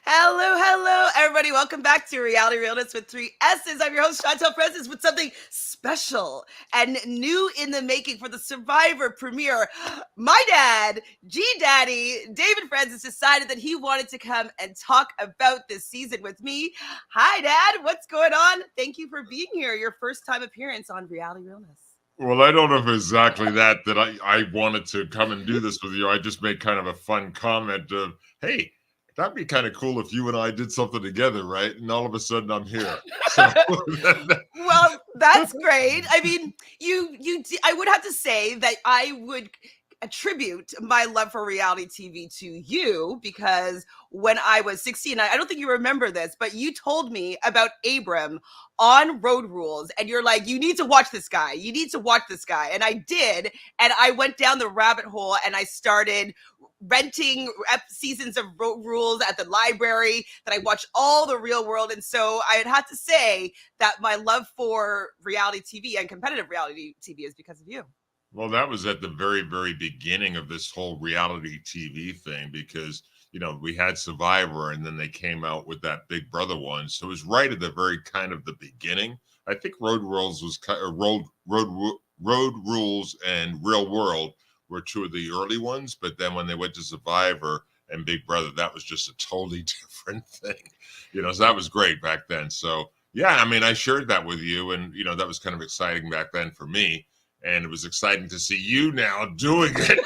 Hello, hello, everybody. Welcome back to Reality Realness with three S's. I'm your host, Chantele Francis, with something special and new in the making for the Survivor premiere. My dad, G Daddy, David Francis, decided that he wanted to come and talk about this season with me. Hi, Dad. What's going on? Thank you for being here. Your first time appearance on Reality Realness. Well, I don't know if exactly that I wanted to come and do this with you. I just made kind of a fun comment of, hey, that'd be kind of cool if you and I did something together, right? And all of a sudden I'm here. So Well, that's great. I mean, I would have to say that I would attribute my love for reality TV to you because when I was 16, I don't think you remember this, but you told me about Abram on Road Rules, and you're like, you need to watch this guy. You need to watch this guy. And I did. And I went down the rabbit hole and I started renting seasons of Road Rules at the library, that I watched all the Real World. And so I had to say that my love for reality TV and competitive reality TV is because of you. well, that was at the very, very beginning of this whole reality TV thing because, we had Survivor and then they came out with that Big Brother one. So it was right at the very kind of the beginning. I think Road Rules was Road Rules and Real World were two of the early ones, but then when they went to Survivor and Big Brother, that was just a totally different thing. So that was great back then. So yeah, I mean, I shared that with you, and that was kind of exciting back then for me, and it was exciting to see you now doing it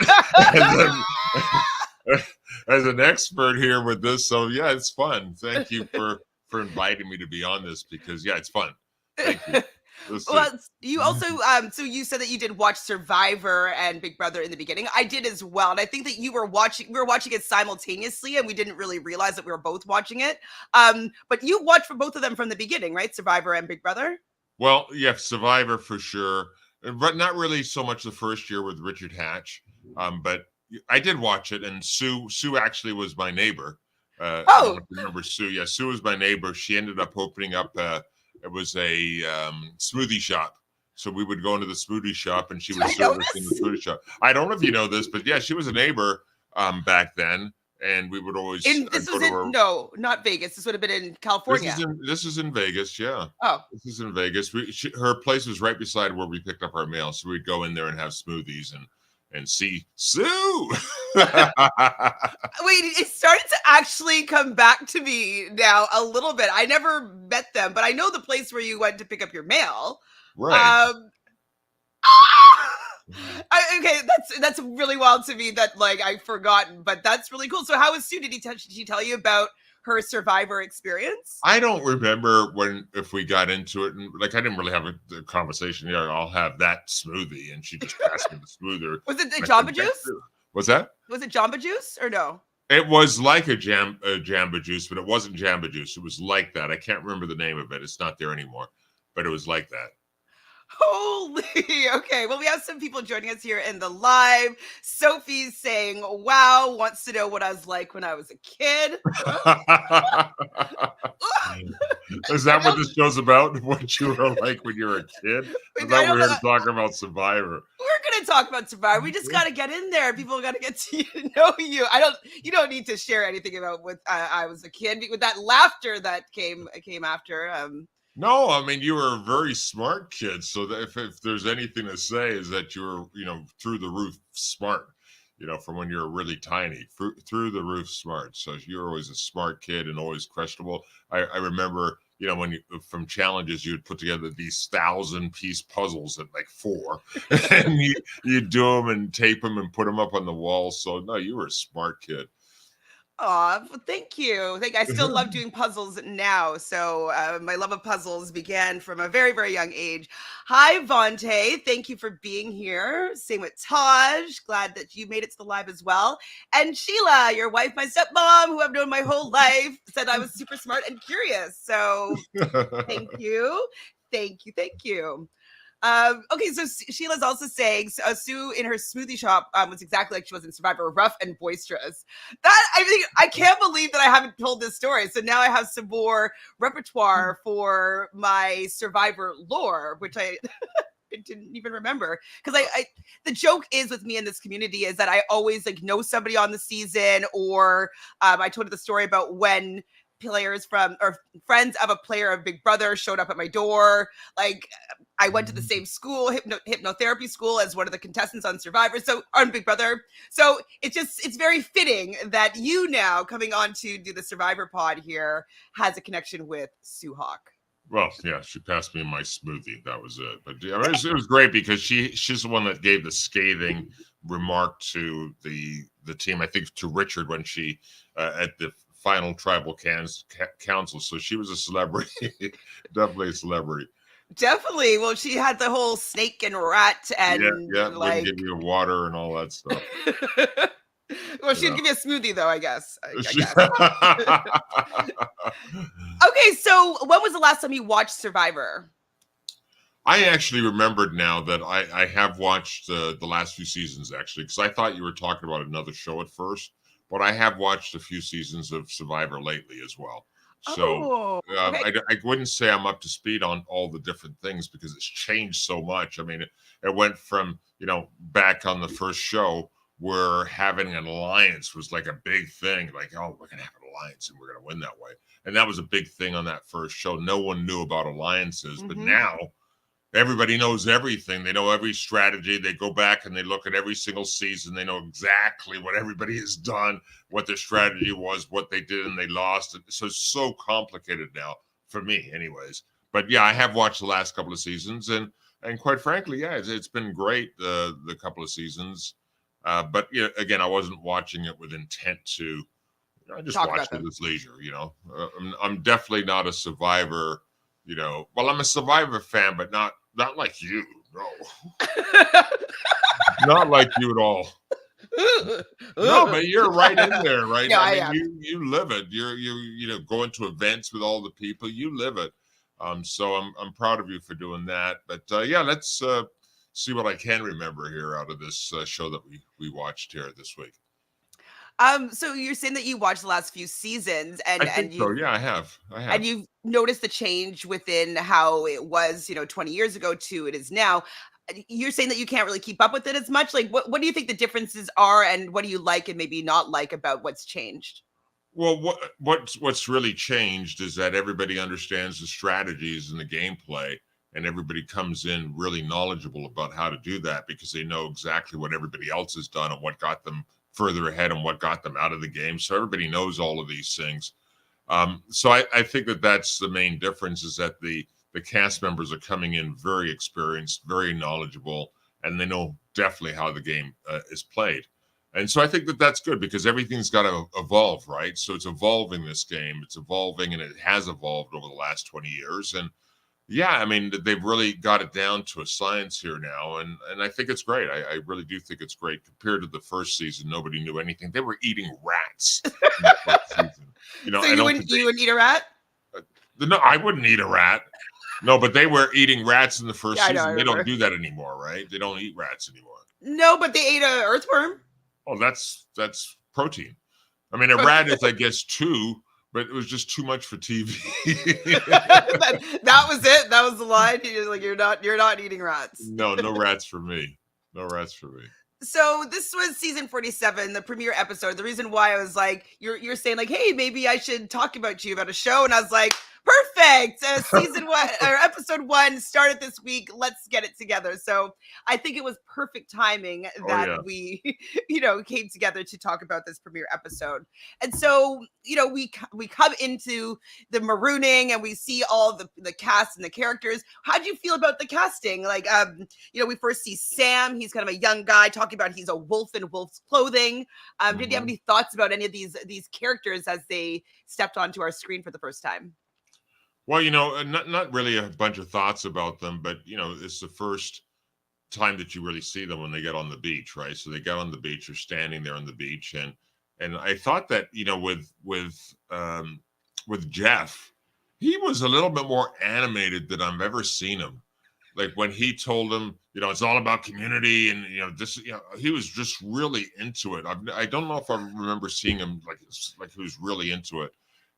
as an expert here with this. So yeah, it's fun. Thank you for inviting me to be on this because yeah, it's fun. Thank you. Well, you also so you said that you did watch Survivor and Big Brother in the beginning. I did as well, and I think that we were watching it simultaneously, and we didn't really realize that we were both watching it. But you watched for both of them from the beginning, right? Survivor and Big Brother. Well, yeah, Survivor for sure, but not really so much the first year with Richard Hatch. But I did watch it, and Sue actually was my neighbor. I don't know if you remember Sue. Yeah, Sue was my neighbor. She ended up opening up. It was a smoothie shop. So we would go into the smoothie shop, and she would service in the smoothie shop. I don't know if you know this, but yeah, she was a neighbor back then, and we would always go to her. No, not Vegas. This would have been in California. This is in Vegas. Yeah. Oh, this is in Vegas. Her place was right beside where we picked up our mail, so we'd go in there and have smoothies and see Sue. Wait, it started to actually come back to me now a little bit. I never met them, but I know the place where you went to pick up your mail. Right. Okay, that's really wild to me that I've forgotten, but that's really cool. So how was Sue? Did she tell you about her Survivor experience? I don't remember if we got into it, and I didn't really have a conversation. Yeah, I'll have that smoothie, and she just passed me the smoothie. Was it the Jamba Juice? What's that? Was it Jamba Juice or no? It was like a Jamba Juice, but it wasn't Jamba Juice. It was like that. I can't remember the name of it. It's not there anymore, but it was like that. Holy, okay. Well, we have some people joining us here in the live. Sophie's saying, wow, wants to know what I was like when I was a kid. Is that what this show's about? What you were like when you were a kid? I thought we were talking about Survivor. We're going to talk about Survivor. We just got to get in there. People got to get to know you. You don't need to share anything about what I was a kid with that laughter that came after. No, I mean, you were a very smart kid. So that if there's anything to say is that you were, through the roof smart, from when you were really tiny, through the roof smart. So you were always a smart kid and always questionable. I remember, when from challenges, you'd put together these 1,000-piece puzzles at 4 and you'd do them and tape them and put them up on the wall. So no, you were a smart kid. Aw, thank you. I still love doing puzzles now. So my love of puzzles began from a very, very young age. Hi, Vontae. Thank you for being here. Same with Taj. Glad that you made it to the live as well. And Sheila, your wife, my stepmom, who I've known my whole life, said I was super smart and curious. So thank you. Thank you. Okay, so Sheila's also saying Sue in her smoothie shop was exactly like she was in Survivor, rough and boisterous. I can't believe that I haven't told this story. So now I have some more repertoire for my Survivor lore, which I didn't even remember. Because I the joke is with me in this community is that I always like know somebody on the season, or I told you the story about when players from or friends of a player of Big Brother showed up at my door. Like I went to the same school, hypnotherapy school, as one of the contestants on Survivor, so on Big Brother. So it's very fitting that you now coming on to do the Survivor pod here has a connection with Sue Hawk. Well, yeah, she passed me my smoothie. That was it. But yeah, it was great because she's the one that gave the scathing remark to the team. I think to Richard when she at the final tribal council. So she was a celebrity, definitely a celebrity. Definitely. Well, she had the whole snake and rat and Yeah, wouldn't like. give you water and all that stuff. Well, she'd give you a smoothie though, I guess. I guess. Okay, so when was the last time you watched Survivor? I actually remembered now that I have watched the last few seasons actually, because I thought you were talking about another show at first, but I have watched a few seasons of Survivor lately as well. So okay. I wouldn't say I'm up to speed on all the different things because it's changed so much. I mean, it went from, back on the first show where having an alliance was like a big thing. Like, oh, we're going to have an alliance and we're going to win that way. And that was a big thing on that first show. No one knew about alliances, but now everybody knows everything. They know every strategy. They go back and they look at every single season. They know exactly what everybody has done, what their strategy was, what they did, and they lost. So it's so complicated now, for me anyways. But yeah, I have watched the last couple of seasons, and quite frankly, yeah, it's been great, the couple of seasons. But again, I wasn't watching it with intent to. I just watched it as leisure. I'm definitely not a Survivor. Well, I'm a Survivor fan, but not like you. No, not like you at all. No, but you're right in there, right? Yeah, I mean, you live it. You're going to events with all the people. You live it. So I'm proud of you for doing that. But yeah, let's see what I can remember here out of this show that we watched here this week. So you're saying that you watched the last few seasons, and I think so. Yeah, I have. And you've noticed the change within how it was, 20 years ago to it is now. You're saying that you can't really keep up with it as much. Like, what do you think the differences are, and what do you like and maybe not like about what's changed? Well, what's really changed is that everybody understands the strategies and the gameplay, and everybody comes in really knowledgeable about how to do that because they know exactly what everybody else has done and what got them further ahead and what got them out of the game. So everybody knows all of these things. So I think that's the main difference is that the cast members are coming in very experienced, very knowledgeable, and they know definitely how the game is played. And so I think that's good because everything's got to evolve, right? So it's evolving this game. It's evolving, and it has evolved over the last 20 years. And yeah, I mean, they've really got it down to a science here now. And I think it's great. I really do think it's great. Compared to the first season, nobody knew anything. They were eating rats in the first season. So you wouldn't eat a rat? No, I wouldn't eat a rat. No, but they were eating rats in the first season. They don't do that anymore, right? They don't eat rats anymore. No, but they ate an earthworm. Oh, that's protein. I mean, a rat is, I guess, 2, but it was just too much for TV. that was it. That was the line. You're not eating rats. No rats for me. No rats for me. So this was season 47, the premiere episode. The reason why I was like, you're saying like, hey, maybe I should talk about you about a show, and I was like, perfect. Season 1 or episode 1 started this week. Let's get it together. So I think it was perfect timing that we, came together to talk about this premiere episode. And so, we come into the marooning and we see all the cast and the characters. How do you feel about the casting? Like, we first see Sam. He's kind of a young guy talking about he's a wolf in wolf's clothing. Did you have any thoughts about any of these characters as they stepped onto our screen for the first time? Well, not really a bunch of thoughts about them, but it's the first time that you really see them when they get on the beach, right? So they get on the beach, or standing there on the beach, and I thought that with Jeff, he was a little bit more animated than I've ever seen him. Like when he told him, it's all about community, and this, he was just really into it. I don't know if I remember seeing him like he was really into it.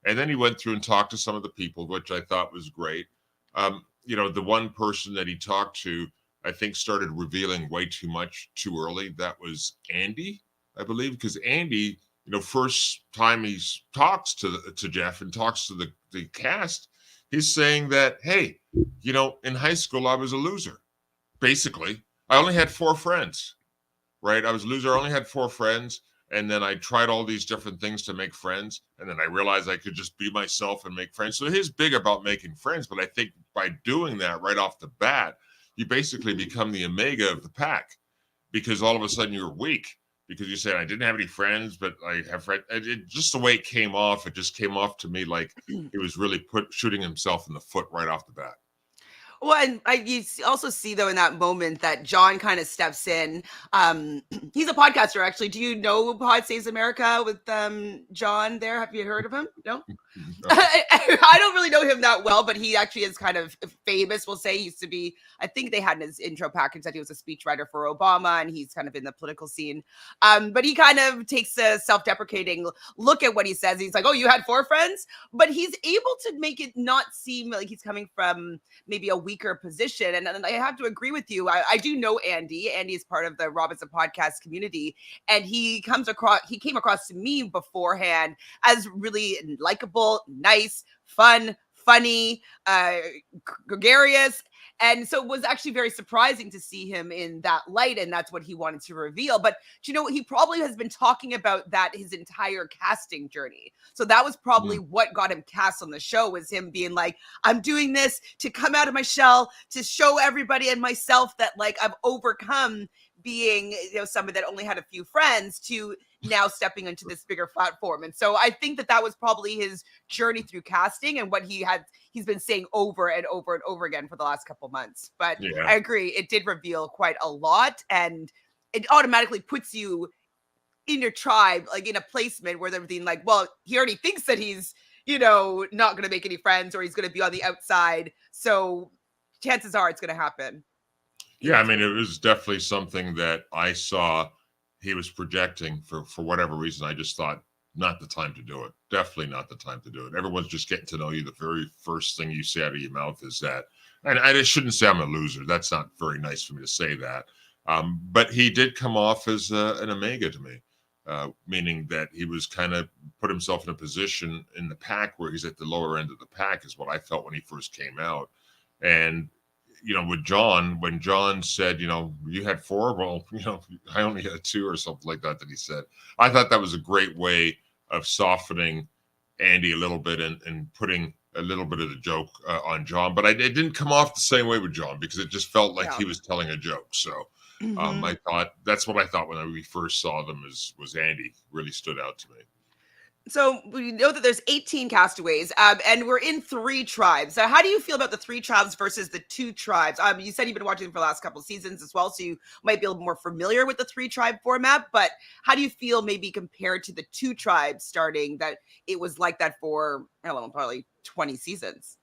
And then he went through and talked to some of the people, which I thought was great. The one person that he talked to, I think started revealing way too much too early. That was Andy, I believe, because Andy, first time he talks to Jeff and talks to the cast, he's saying that, hey, in high school I was a loser. Basically, I only had four friends, right? I was a loser. I only had four friends. And then I tried all these different things to make friends. And then I realized I could just be myself and make friends. So he's big about making friends. But I think by doing that right off the bat, you basically become the omega of the pack, because all of a sudden you're weak because you said, I didn't have any friends, but I have friends. Just the way it came off, it just came off to me like he was really shooting himself in the foot right off the bat. Well, and also see though in that moment that John kind of steps in. He's a podcaster, actually. Do you know Pod Saves America with John? There, have you heard of him? No. No. I don't really know him that well, but he actually is kind of famous. We'll say he used to be. I think they had in his intro package that he was a speechwriter for Obama, and he's kind of in the political scene. But he kind of takes a self-deprecating look at what he says. He's like, "Oh, you had four friends," but he's able to make it not seem like he's coming from maybe a weaker position. And I have to agree with you. I do know Andy. Andy is part of the Robinson podcast community, and he came across to me beforehand as really likable, nice, fun, funny, gregarious. And so it was actually very surprising to see him in that light, and that's what he wanted to reveal. But he probably has been talking about that his entire casting journey. So that was probably what got him cast on the show, was him being like, I'm doing this to come out of my shell, to show everybody and myself that like I've overcome being somebody that only had a few friends to now stepping into this bigger platform. And so I think that was probably his journey through casting and what he's been saying over and over and over again for the last couple months. But yeah. I agree, it did reveal quite a lot, and it automatically puts you in your tribe, like in a placement where they're being like, well, he already thinks that he's not going to make any friends, or he's going to be on the outside, so chances are it's going to happen. Yeah, I mean, it was definitely something that I saw he was projecting for whatever reason. I just thought, not the time to do it. Definitely not the time to do it. Everyone's just getting to know you. The very first thing you say out of your mouth is that. And I just shouldn't say I'm a loser. That's not very nice for me to say that. But he did come off as an omega to me, meaning that he was kind of put himself in a position in the pack where he's at the lower end of the pack, is what I felt when he first came out. And with John, when John said, you had four, well, I only had two or something like that he said. I thought that was a great way of softening Andy a little bit and putting a little bit of the joke on John. But it didn't come off the same way with John, because it just felt like he was telling a joke. So I thought, that's what I thought when we first saw them, was Andy really stood out to me. So we know that there's 18 castaways, and we're in 3 tribes. So how do you feel about the 3 tribes versus the 2 tribes? You said you've been watching them for the last couple of seasons as well, so you might be a little more familiar with the 3 tribe format. But how do you feel maybe compared to the 2 tribes starting, that it was like that for, I don't know, probably 20 seasons?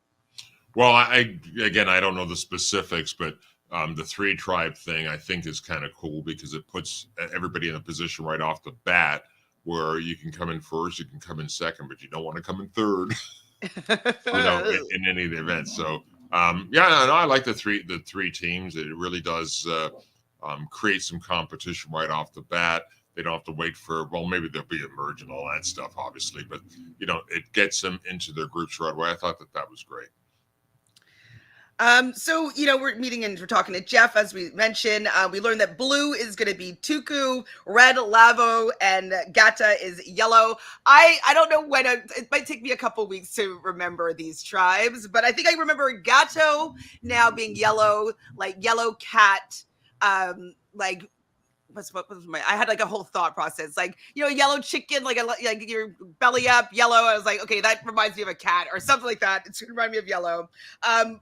Well, I don't know the specifics, but the 3 tribe thing I think is kind of cool, because it puts everybody in a position right off the bat where you can come in first, you can come in second, but you don't want to come in third, in any of the events. So, I like the three teams. It really does create some competition right off the bat. They don't have to wait for, well, maybe there'll be a merge and all that stuff, obviously, but it gets them into their groups right away. I thought that was great. So, we're meeting and we're talking to Jeff, as we mentioned. We learned that blue is going to be Tuku, red Lavo, and Gata is yellow. I don't know when, it might take me a couple weeks to remember these tribes, but I think I remember Gato now being yellow, like yellow cat, like, what was I had like a whole thought process, like, yellow chicken, like your belly up, yellow. I was like, okay, that reminds me of a cat or something like that. It's gonna remind me of yellow.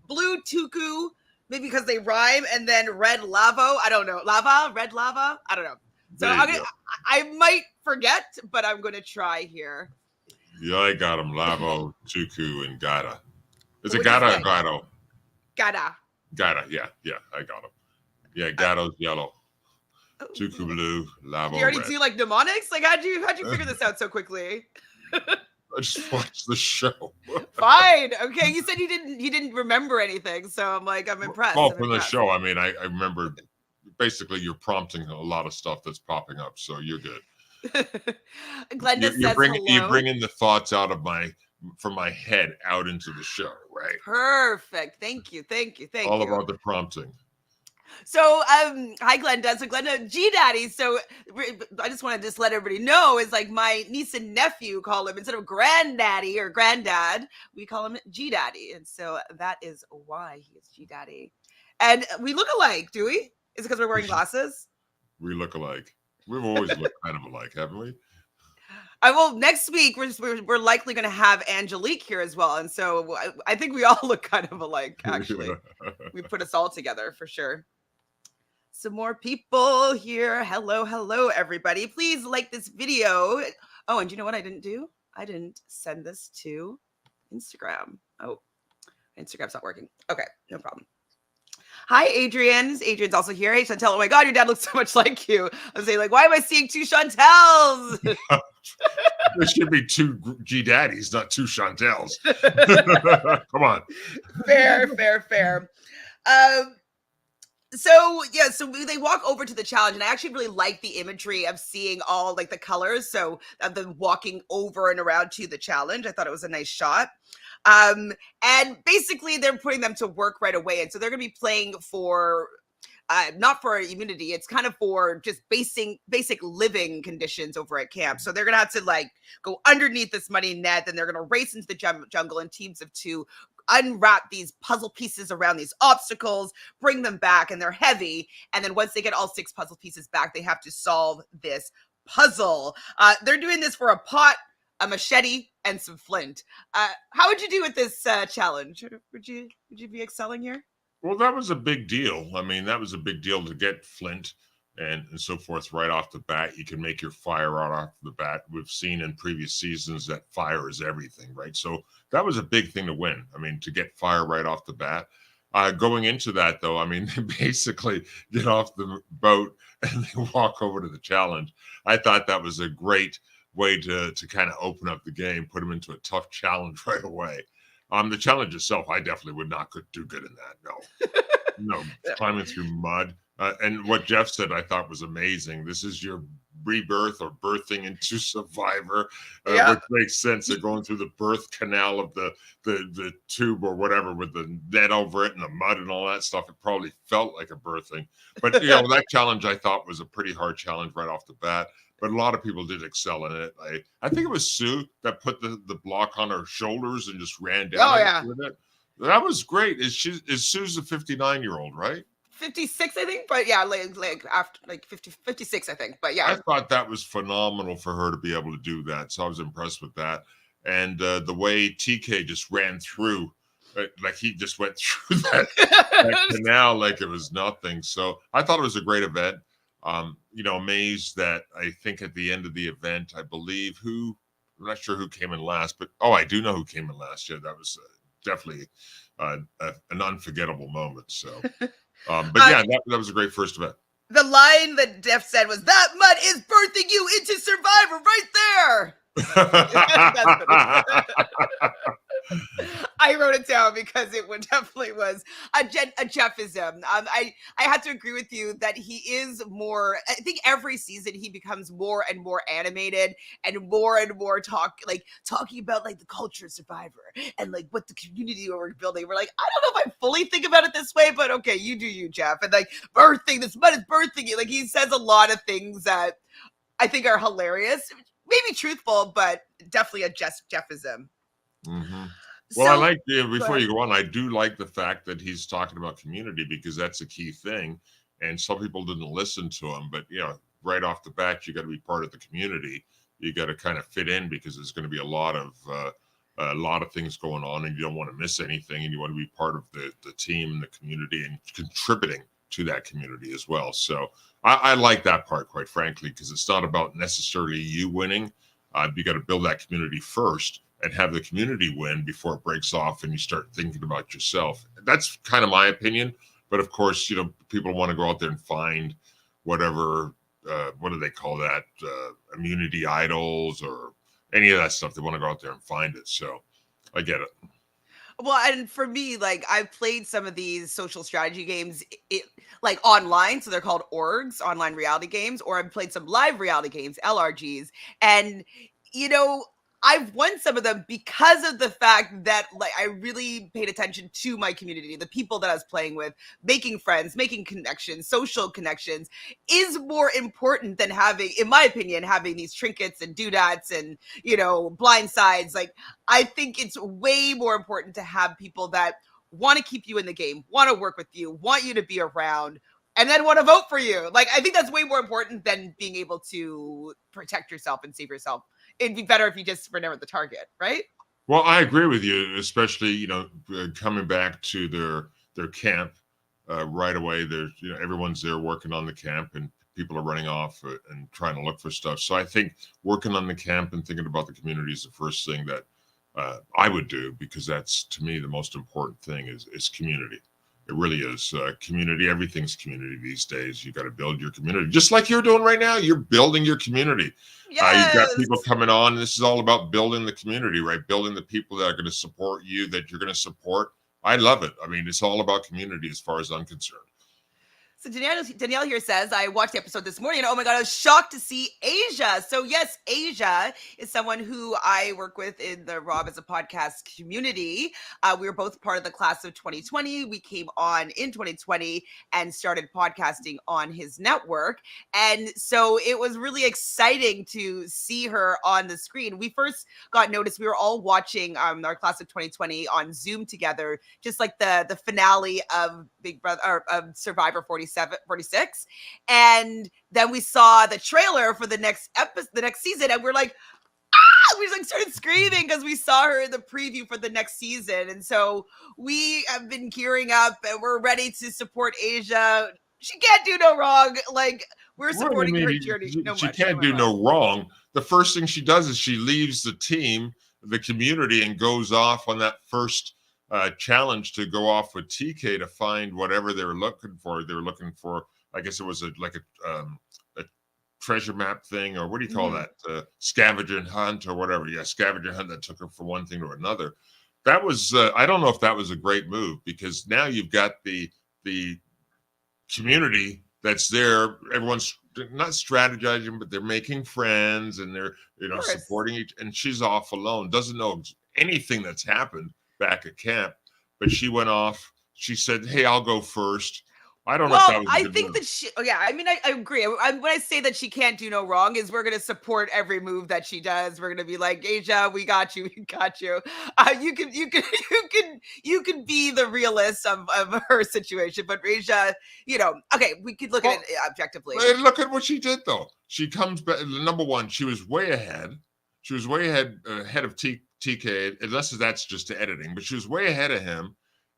Blue Tuku, maybe because they rhyme, and then red Lavo. I don't know. Red lava. I don't know. So I might forget, but I'm gonna try here. Yeah, I got them. Lavo, Tuku, and Gata. Is it Gata or Gato? Gata. Yeah, I got them. Yeah, Gato's yellow. Tuku blue, Lavo you already red. Do like mnemonics? Like how'd you figure this out so quickly? I just watched the show. Fine. Okay. You said you didn't remember anything. So I'm like, I'm impressed. Well, I'm from the impressed. show, I mean, I remember basically you're prompting a lot of stuff that's popping up, so you're good. Glenda You're says hello. bringing the thoughts out of from my head out into the show, right? Perfect. Thank you. Thank you. Thank All you. about the prompting. So, hi Glenda. So Glenda, G Daddy. So I just want to just let everybody know is like my niece and nephew call him instead of granddaddy or granddad, we call him G Daddy, and so that is why he is G Daddy. And we look alike, do we? Is it because we're wearing glasses? We look alike. We've always looked kind of alike, haven't we? Well, next week we're likely going to have Angelique here as well, and so I think we all look kind of alike. Actually, we put us all together for sure. Some more people here. Hello, hello, everybody. Please like this video. Oh, and you know what I didn't do? I didn't send this to Instagram. Oh, Instagram's not working. Okay, no problem. Hi, Adrian. Adrian's also here. Hey, Chantele. Oh my God, your dad looks so much like you. I was saying, like, why am I seeing two Chantels? There should be two G Daddies, not two Chantels. Come on. Fair, fair, fair. So yeah, so they walk over to the challenge, and I actually really like the imagery of seeing all like the colors. So of them walking over and around to the challenge, I thought it was a nice shot. And basically they're putting them to work right away, and so they're going to be playing for not for immunity. It's kind of for just basic living conditions over at camp. So they're gonna have to like go underneath this muddy net, and they're gonna race into the jungle in teams of two, unwrap these puzzle pieces around these obstacles, bring them back, and they're heavy. And then once they get all 6 puzzle pieces back, they have to solve this puzzle. They're doing this for a pot, a machete, and some flint. How would you do with this challenge? Would you be excelling here? Well, that was a big deal. I mean, that was a big deal to get flint and so forth right off the bat. You can make your fire right off the bat. We've seen in previous seasons that fire is everything, right? So that was a big thing to win. I mean, to get fire right off the bat. Going into that, though, I mean, they basically get off the boat and they walk over to the challenge. I thought that was a great way to kind of open up the game, put them into a tough challenge right away. The challenge itself, I definitely would not do good in that. No, climbing through mud. And what Jeff said, I thought was amazing. This is your rebirth or birthing into Survivor, which makes sense. They're going through the birth canal of the tube or whatever with the net over it and the mud and all that stuff. It probably felt like a birthing. But, that challenge I thought was a pretty hard challenge right off the bat. But a lot of people did excel in it. I think it was Sue that put the block on her shoulders and just ran down with it. That was great. Is Sue's a 59-year-old, right? 56, I think, but yeah, like after like 50, 56, I think. But yeah, I thought that was phenomenal for her to be able to do that. So I was impressed with that. And the way TK just ran through, like he just went through that canal like it was nothing. So I thought it was a great event. Amazed that I think at the end of the event, I believe I'm not sure who came in last, but I do know who came in last. Yeah, that was definitely an unforgettable moment. So, but yeah, that was a great first event. The line that Jeff said was, "That mud is birthing you into Survivor right there." I wrote it down because it definitely was a Jeffism. I had to agree with you that he is more. I think every season he becomes more and more animated and more talking about like the culture of Survivor and like what the community we're building. We're like, I don't know if I fully think about it this way, but okay, you do you, Jeff. And like birthing, this mud is birthing you. Like he says a lot of things that I think are hilarious, maybe truthful, but definitely a Jeffism. Mm-hmm. Well, I like before you go on, I do like the fact that he's talking about community because that's a key thing. And some people didn't listen to him, but right off the bat, you got to be part of the community. You got to kind of fit in because there's going to be a lot of things going on, and you don't want to miss anything, and you want to be part of the team and the community and contributing to that community as well. So I like that part, quite frankly, because it's not about necessarily you winning. You got to build that community first and have the community win before it breaks off and you start thinking about yourself. That's kind of my opinion. But of course, people want to go out there and find whatever, what do they call that? Immunity idols or any of that stuff. They want to go out there and find it. So I get it. Well, and for me, like I've played some of these social strategy games, like online, so they're called orgs, online reality games, or I've played some live reality games, LRGs, and you know, I've won some of them because of the fact that like I really paid attention to my community, the people that I was playing with, making friends, making connections, social connections is more important than having, in my opinion, having these trinkets and doodads and blindsides. Like I think it's way more important to have people that want to keep you in the game, want to work with you, want you to be around, and then want to vote for you. Like, I think that's way more important than being able to protect yourself and save yourself. It'd be better if you just were never the target, right? Well, I agree with you, especially coming back to their camp right away. There's everyone's there working on the camp, and people are running off and trying to look for stuff. So I think working on the camp and thinking about the community is the first thing that I would do, because that's, to me, the most important thing is community. It really is community. Everything's community these days. You got to build your community, just like you're doing right now. You're building your community. You've got Yes. people coming on. This is all about building the community, right? Building the people that are going to support you, that you're going to support. I love it. I mean, it's all about community as far as I'm concerned. So Danielle here says, I watched the episode this morning and oh my God, I was shocked to see Asia. So yes, Asia is someone who I work with in the Rob as a Podcast community. We were both part of the class of 2020. We came on in 2020 and started podcasting on his network. And so it was really exciting to see her on the screen. We first got noticed, we were all watching our class of 2020 on Zoom together, just like the finale of Big Brother or Survivor 46, and then we saw the trailer for the next episode, the next season, and we're like, we just like started screaming because we saw her in the preview for the next season. And so we have been gearing up and we're ready to support Asia. She can't do no wrong. Like, we're What do you supporting her mean journey she no can't matter do what. no wrong? The first thing she does is she leaves the team, the community, and goes off on that first challenge to go off with TK to find whatever they were looking for. They were looking for, I guess it was a treasure map thing, or what do you call Mm-hmm. that? Scavenger hunt or whatever. Yeah, scavenger hunt that took her from one thing to another. That was I don't know if that was a great move, because now you've got the community that's there. Everyone's not strategizing, but they're making friends, and they're Of course. supporting each. And she's off alone, doesn't know anything that's happened back at camp. But she went off. She said, "Hey, I'll go first." I don't know if that Well, was a I good think move. that yeah, I mean, I agree. When I say that she can't do no wrong, is we're going to support every move that she does. We're going to be like, Asia, we got you, we got you. You can be the realist of her situation, but Asia, okay, we could look at it Well, objectively. look at what she did, though. She comes back. Number one, she was way ahead. She was way ahead of TK, unless that's just editing, but she was way ahead of him,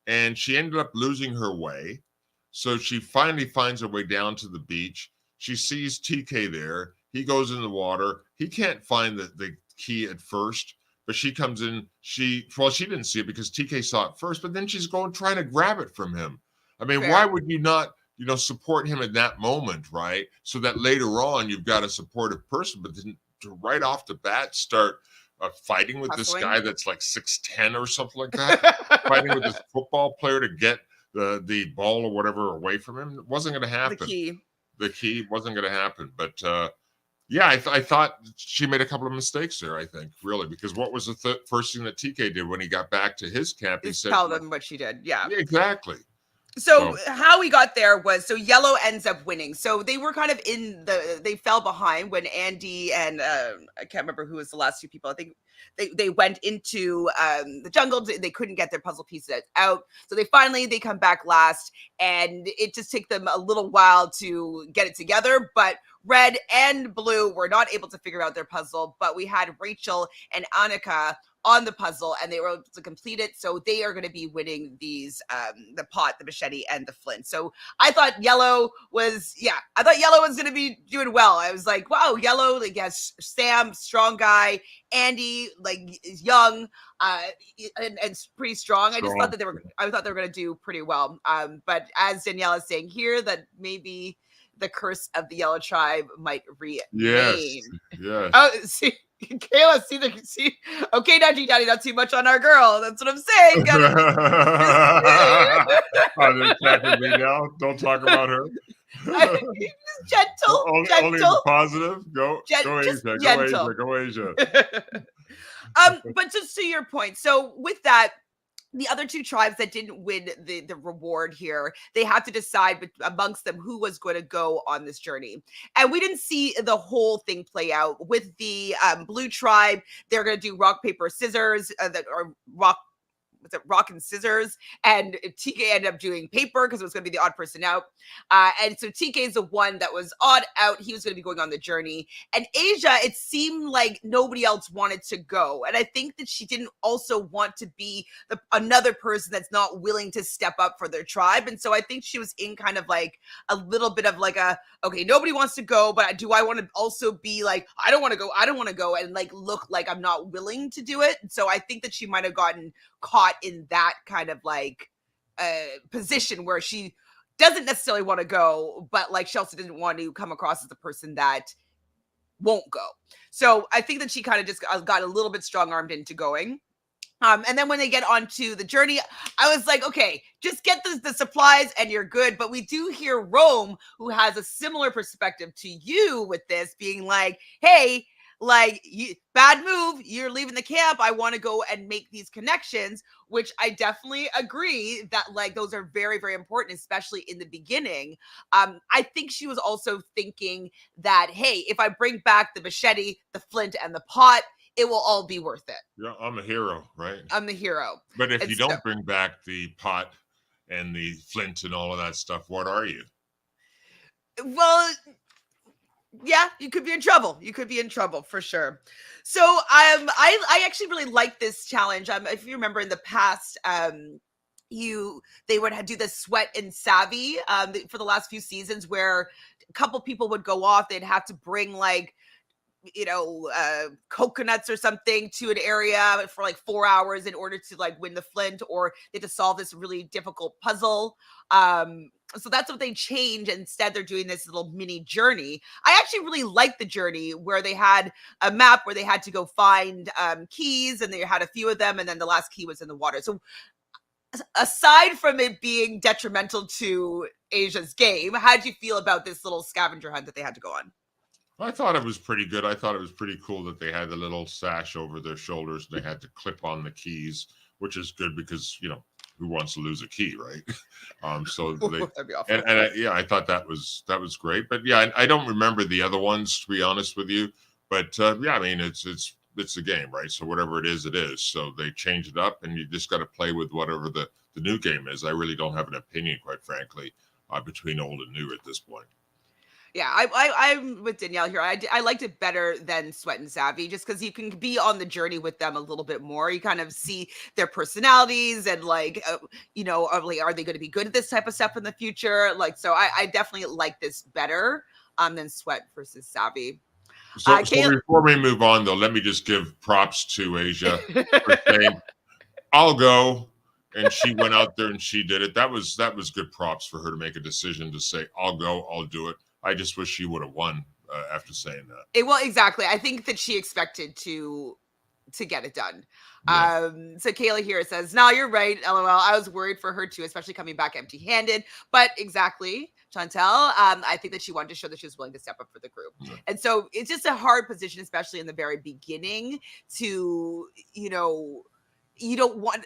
and she ended up losing her way. So she finally finds her way down to the beach. She sees TK there. He goes in the water. He can't find the key at first, but she comes in. She didn't see it because TK saw it first, but then she's going trying to grab it from him. I mean, why Fair. would you not support him in that moment, right? So that later on you've got a supportive person, but then to right off the bat start fighting with this Hustling. guy that's like 6'10" or something like that, fighting with this football player to get the ball or whatever away from him. It wasn't going to The happen. key. The key wasn't going to happen. But yeah, I thought she made a couple of mistakes there, I think, really, because what was the first thing that TK did when he got back to his camp? He Is said, tell like, them what she did. Yeah. yeah, exactly. So So how we got there was, so yellow ends up winning. So they were kind of they fell behind when Andy and I can't remember who was the last two people. I think they went into the jungle. They couldn't get their puzzle pieces out. So they come back last, and it just took them a little while to get it together. But red and blue were not able to figure out their puzzle. But we had Rachel and Annika on the puzzle, and they were able to complete it. So they are going to be winning these the pot, the machete, and the flint. So I thought yellow was going to be doing well. I was like, wow, yellow, like, yes, Sam, strong guy, Andy, like, is young, uh and pretty strong. strong. I thought they were going to do pretty well. But as Danielle is saying here, that maybe the curse of the yellow tribe might Yes, remain. yes. Oh, see. Kayla, see. Okay, now G Daddy, not too much on our girl. That's what I'm saying. Oh, they're attacking me now. Don't talk about her. Only the gentle, positive. Go just Asia. Go gentle. Asia. Go Asia. But just to your point, so with that, the other two tribes that didn't win the reward here, they had to decide amongst them who was going to go on this journey. And we didn't see the whole thing play out. With the blue tribe, they're going to do rock, paper, scissors, or rock and scissors, and TK ended up doing paper because it was going to be the odd person out. And so TK is the one that was odd out. He was going to be going on the journey. And Asia, it seemed like nobody else wanted to go. And I think that she didn't also want to be another person that's not willing to step up for their tribe. And so I think she was in kind of like a little bit of like okay, nobody wants to go, but do I want to also be like, I don't want to go and like look like I'm not willing to do it. So I think that she might have gotten caught in that kind of like position where she doesn't necessarily want to go, but like she also didn't want to come across as the person that won't go. So I think that she kind of just got a little bit strong-armed into going. And then when they get onto the journey, I was like, okay, just get the supplies and you're good. But we do hear Rome, who has a similar perspective to you with this, being like, hey, like, bad move, you're leaving the camp. I want to go and make these connections, which I definitely agree that like those are very, very important, especially in the beginning. I think she was also thinking that, hey, if I bring back the machete, the flint, and the pot, it will all be worth it. Yeah, I'm a hero, right? I'm the hero. But if you don't bring back the pot and the flint and all of that stuff, what are you? Well, yeah, you could be in trouble. You could be in trouble for sure. So I actually really like this challenge. If you remember in the past, they would do the sweat and savvy for the last few seasons, where a couple people would go off. They'd have to bring like coconuts or something to an area for like 4 hours in order to like win the flint, or they had to solve this really difficult puzzle. So that's what they change. Instead, they're doing this little mini journey. I actually really liked the journey where they had a map where they had to go find keys, and they had a few of them, and then the last key was in the water. So aside from it being detrimental to Asia's game, how did you feel about this little scavenger hunt that they had to go on? I thought it was pretty good. I thought it was pretty cool that they had the little sash over their shoulders and they had to clip on the keys, which is good because, who wants to lose a key, right? So they, that'd be awful. Yeah, I thought that was great. But yeah, I don't remember the other ones, to be honest with you. But yeah, I mean, it's a game, right? So whatever it is, it is. So they change it up, and you just got to play with whatever the new game is. I really don't have an opinion, quite frankly, between old and new at this point. Yeah, I'm with Danielle here. I liked it better than Sweat and Savvy, just because you can be on the journey with them a little bit more. You kind of see their personalities and like, are they going to be good at this type of stuff in the future? Like, so I definitely like this better than Sweat versus Savvy. So before we move on, though, let me just give props to Asia for saying, "I'll go." And she went out there and she did it. That was good props for her to make a decision to say, "I'll go, I'll do it." I just wish she would have won after saying that. Well, exactly. I think that she expected to get it done. Yeah. So Kayla here says, "No, you're right. LOL. I was worried for her too, especially coming back empty-handed." But exactly, Chantele. I think that she wanted to show that she was willing to step up for the group, and so it's just a hard position, especially in the very beginning, to you don't want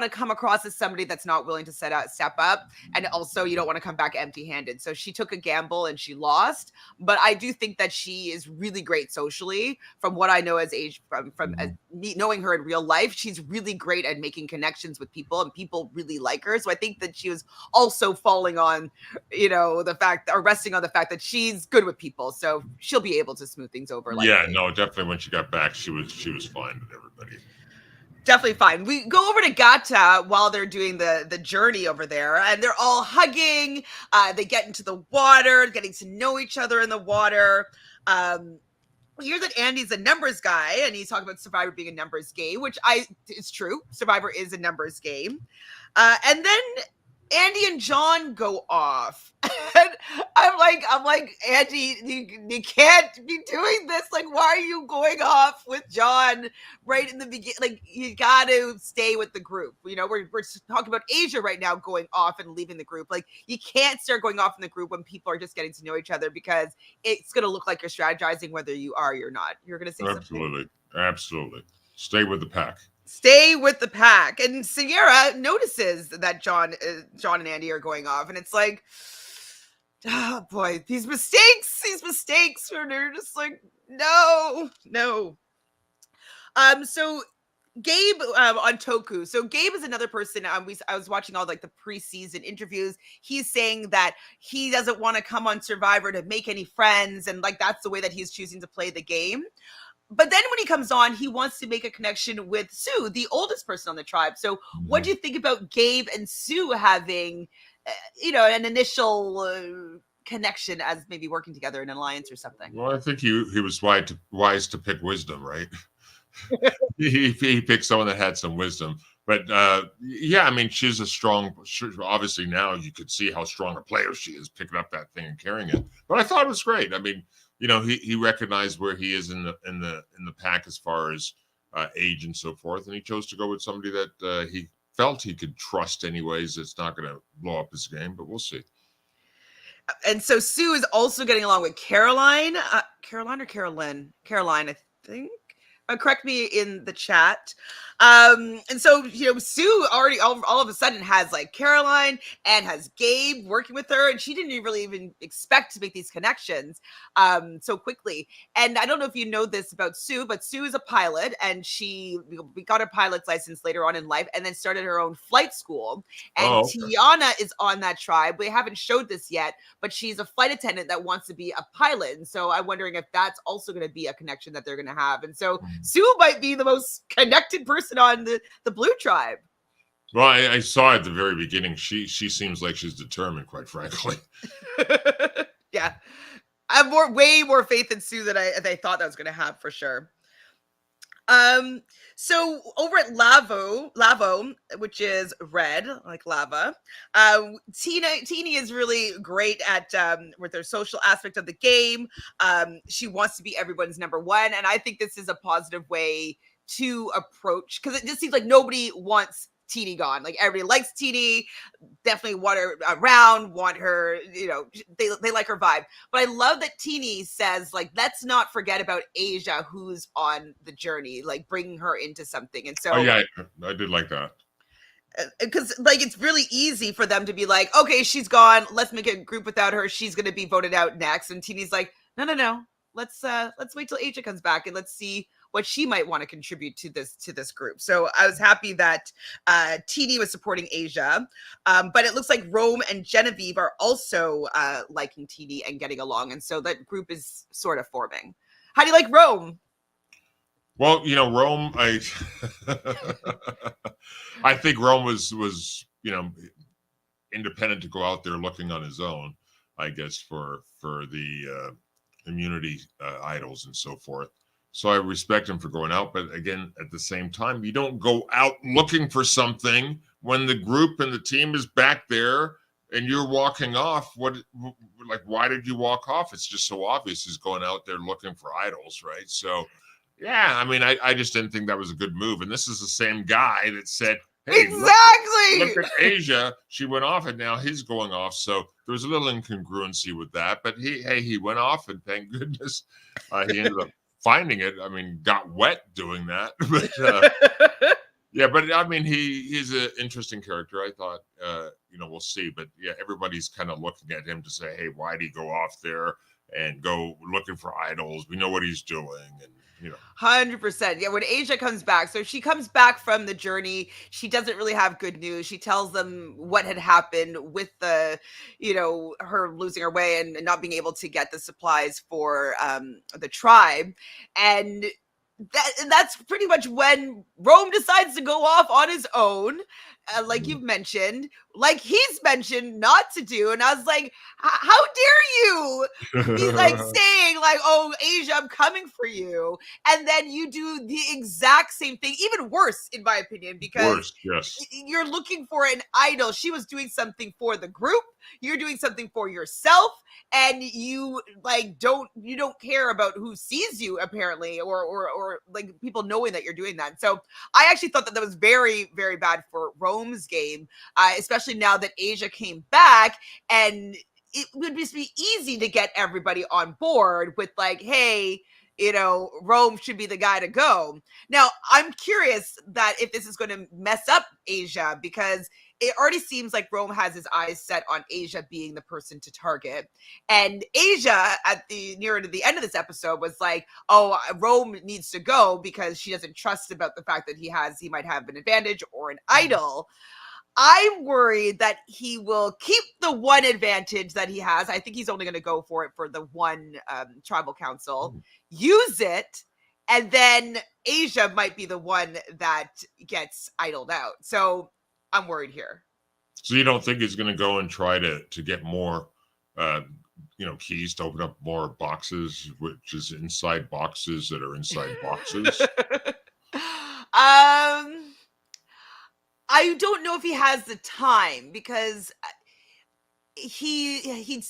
to come across as somebody that's not willing to step up, and also you don't want to come back empty-handed. So she took a gamble and she lost, but I do think that she is really great socially. From what I know as age, from knowing her in real life, she's really great at making connections with people, and people really like her. So I think that she was also falling on the fact, or resting on the fact, that she's good with people, so she'll be able to smooth things over. Yeah, no, definitely when she got back, she was fine with everybody. Definitely fine. We go over to Gata while they're doing the journey over there, and they're all hugging. They get into the water, getting to know each other in the water. We hear that Andy's a numbers guy, and he's talking about Survivor being a numbers game, which it's true. Survivor is a numbers game. And then Andy and John go off. And I'm like, Andy, you can't be doing this. Like, why are you going off with John right in the beginning? Like, you got to stay with the group. You know, we're talking about Asia right now going off and leaving the group. Like, you can't start going off in the group when people are just getting to know each other, because it's going to look like you're strategizing whether you are or you're not. You're going to say something? Absolutely. Absolutely. Stay with the pack. Stay with the pack. And Sierra notices that John and Andy are going off, and it's like, oh boy, these mistakes, where they're just like, no. So Gabe on Toku. So Gabe is another person. I was watching all like the preseason interviews. He's saying that he doesn't want to come on Survivor to make any friends, and like that's the way that he's choosing to play the game. But then when he comes on, he wants to make a connection with Sue, the oldest person on the tribe. So what do you think about Gabe and Sue having, an initial connection as maybe working together in an alliance or something? Well, I think he was wise to pick wisdom, right? he picked someone that had some wisdom. But yeah, I mean, she's obviously now you could see how strong a player she is, picking up that thing and carrying it. But I thought it was great. I mean, he recognized where he is in the pack as far as age and so forth, and he chose to go with somebody that he felt he could trust. Anyways, it's not going to blow up his game, but we'll see. And so Sue is also getting along with Caroline. Caroline or Carolyn? Caroline, I think. Correct me in the chat. And so, Sue already all of a sudden has like Caroline and has Gabe working with her, and she didn't really even expect to make these connections so quickly. And I don't know if you know this about Sue, but Sue is a pilot, and she got her pilot's license later on in life and then started her own flight school. And Tiana is on that tribe. We haven't showed this yet, but she's a flight attendant that wants to be a pilot. And so I'm wondering if that's also going to be a connection that they're going to have. And so Sue might be the most connected person on the Blue Tribe. Well, I saw at the very beginning, she seems like she's determined, quite frankly. Yeah. I have way more faith in Sue than I thought that was going to have, for sure. So over at Lavo, which is red, like lava, Teeny is really great at with her social aspect of the game. She wants to be everyone's number one, and I think this is a positive way to approach, because it just seems like nobody wants Teeny gone. Like, everybody likes Teeny, definitely want her around, want her, they like her vibe. But I love that Teeny says, like, let's not forget about Asia, who's on the journey, like bringing her into something. And so, oh yeah, I did like that. Because like it's really easy for them to be like, okay, she's gone, let's make a group without her, she's going to be voted out next. And Teeny's like, no, let's wait till Asia comes back and let's see what she might want to contribute to this group. So I was happy that Teeny was supporting Asia, but it looks like Rome and Genevieve are also liking Teeny and getting along, and so that group is sort of forming. How do you like Rome? Well, Rome, I think Rome was independent to go out there looking on his own, I guess, for the immunity idols and so forth. So I respect him for going out, but again, at the same time, you don't go out looking for something when the group and the team is back there and you're walking off. Why did you walk off? It's just so obvious he's going out there looking for idols, right? So, yeah, I mean, I just didn't think that was a good move. And this is the same guy that said, hey, exactly. Look at Asia. She went off, and now he's going off. So there was a little incongruency with that. But he went off, and thank goodness he ended up finding it. I mean, got wet doing that. But yeah, but I mean, he's an interesting character. I thought, we'll see. But yeah, everybody's kind of looking at him to say, hey, why did he go off there and go looking for idols? We know what he's doing. And 100%. Yeah, when Asia comes back, so she comes back from the journey, she doesn't really have good news. She tells them what had happened with the, her losing her way and not being able to get the supplies for the tribe. And that's pretty much when Rome decides to go off on his own. like you've mentioned, like he's mentioned not to do. And I was like, how dare you be like saying like, oh, Asia, I'm coming for you. And then you do the exact same thing, even worse, in my opinion, because Worse, yes. you're looking for an idol. She was doing something for the group. You're doing something for yourself. And you like don't care about who sees you, apparently, or like people knowing that you're doing that. So I actually thought that was very, very bad for Rome's game, especially now that Asia came back, and it would just be easy to get everybody on board with like, hey, Rome should be the guy to go. Now, I'm curious that if this is going to mess up Asia, because it already seems like Rome has his eyes set on Asia being the person to target. And Asia, at the nearer to the end of this episode, was like, oh, Rome needs to go because she doesn't trust about the fact that he might have an advantage or an idol. I'm worried that he will keep the one advantage that he has. I think he's only going to go for it for the one tribal council, use it, and then Asia might be the one that gets idled out. So I'm worried here. So you don't think he's going to go and try to get more, keys to open up more boxes, which is inside boxes that are inside boxes? I don't know if he has the time, because he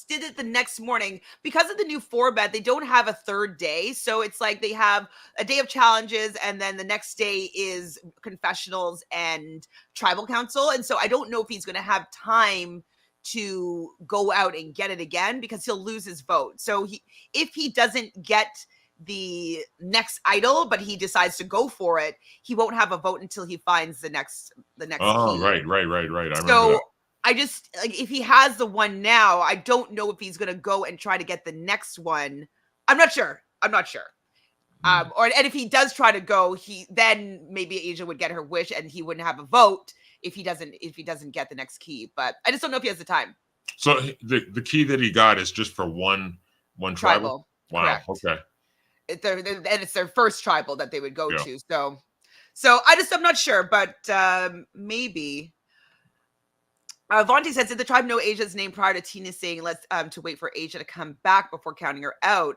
did it the next morning. Because of the new format, they don't have a third day, so it's like they have a day of challenges and then the next day is confessionals and tribal council. And so I don't know if he's going to have time to go out and get it again, because he'll lose his vote. So if he doesn't get the next idol but he decides to go for it, he won't have a vote until he finds the next Oh, key. right. I remember So that. I just, like, if he has the one now, I don't know if he's going to go and try to get the next one. I'm not sure. And if he does try to go, then maybe Asia would get her wish and he wouldn't have a vote if he doesn't get the next key. But I just don't know if he has the time. So the key that he got is just for one tribal? Wow. Correct. Okay. It's their first tribal that they would go to. So I'm not sure, but maybe. Vontae says, did the tribe know Asia's name prior to Tina saying let's to wait for Asia to come back before counting her out?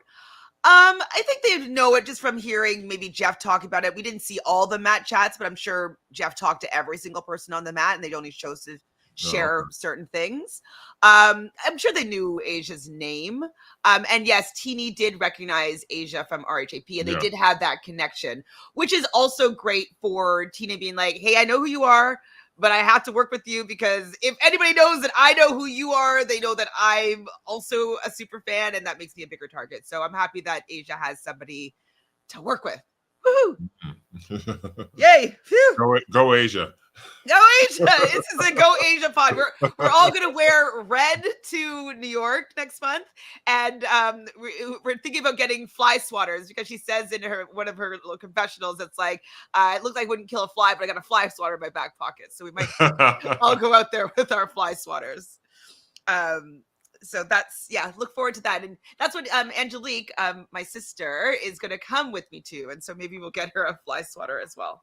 I think they know it just from hearing maybe Jeff talk about it. We didn't see all the mat chats, but I'm sure Jeff talked to every single person on the mat, and they only chose to share certain things. I'm sure they knew Asia's name. And yes, Teeny did recognize Asia from RHAP, and they did have that connection, which is also great for Tina being like, hey, I know who you are, but I have to work with you, because if anybody knows that I know who you are, they know that I'm also a super fan, and that makes me a bigger target. So I'm happy that Asia has somebody to work with. Woohoo! Yay! Phew. Go Asia. Go Asia! This is a Go Asia pod. We're all gonna wear red to New York next month, and we're thinking about getting fly swatters, because she says in one of her little confessionals, it's like, it looks like I wouldn't kill a fly, but I got a fly swatter in my back pocket, so we might all go out there with our fly swatters. So that's, look forward to that. And that's what Angelique, my sister, is going to come with me to. And so maybe we'll get her a fly swatter as well.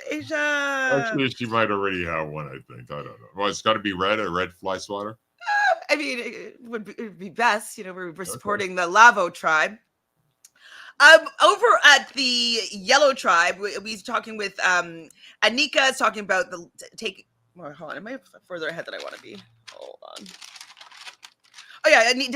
Asia. Actually, she might already have one, I think. I don't know. Well, it's got to be red, a red fly swatter? I mean, it would be best. We're supporting the Lavo tribe. Over at the Yellow tribe, we're talking with Anika, is talking about hold on, am I further ahead than I want to be? Hold on. Oh yeah, Nika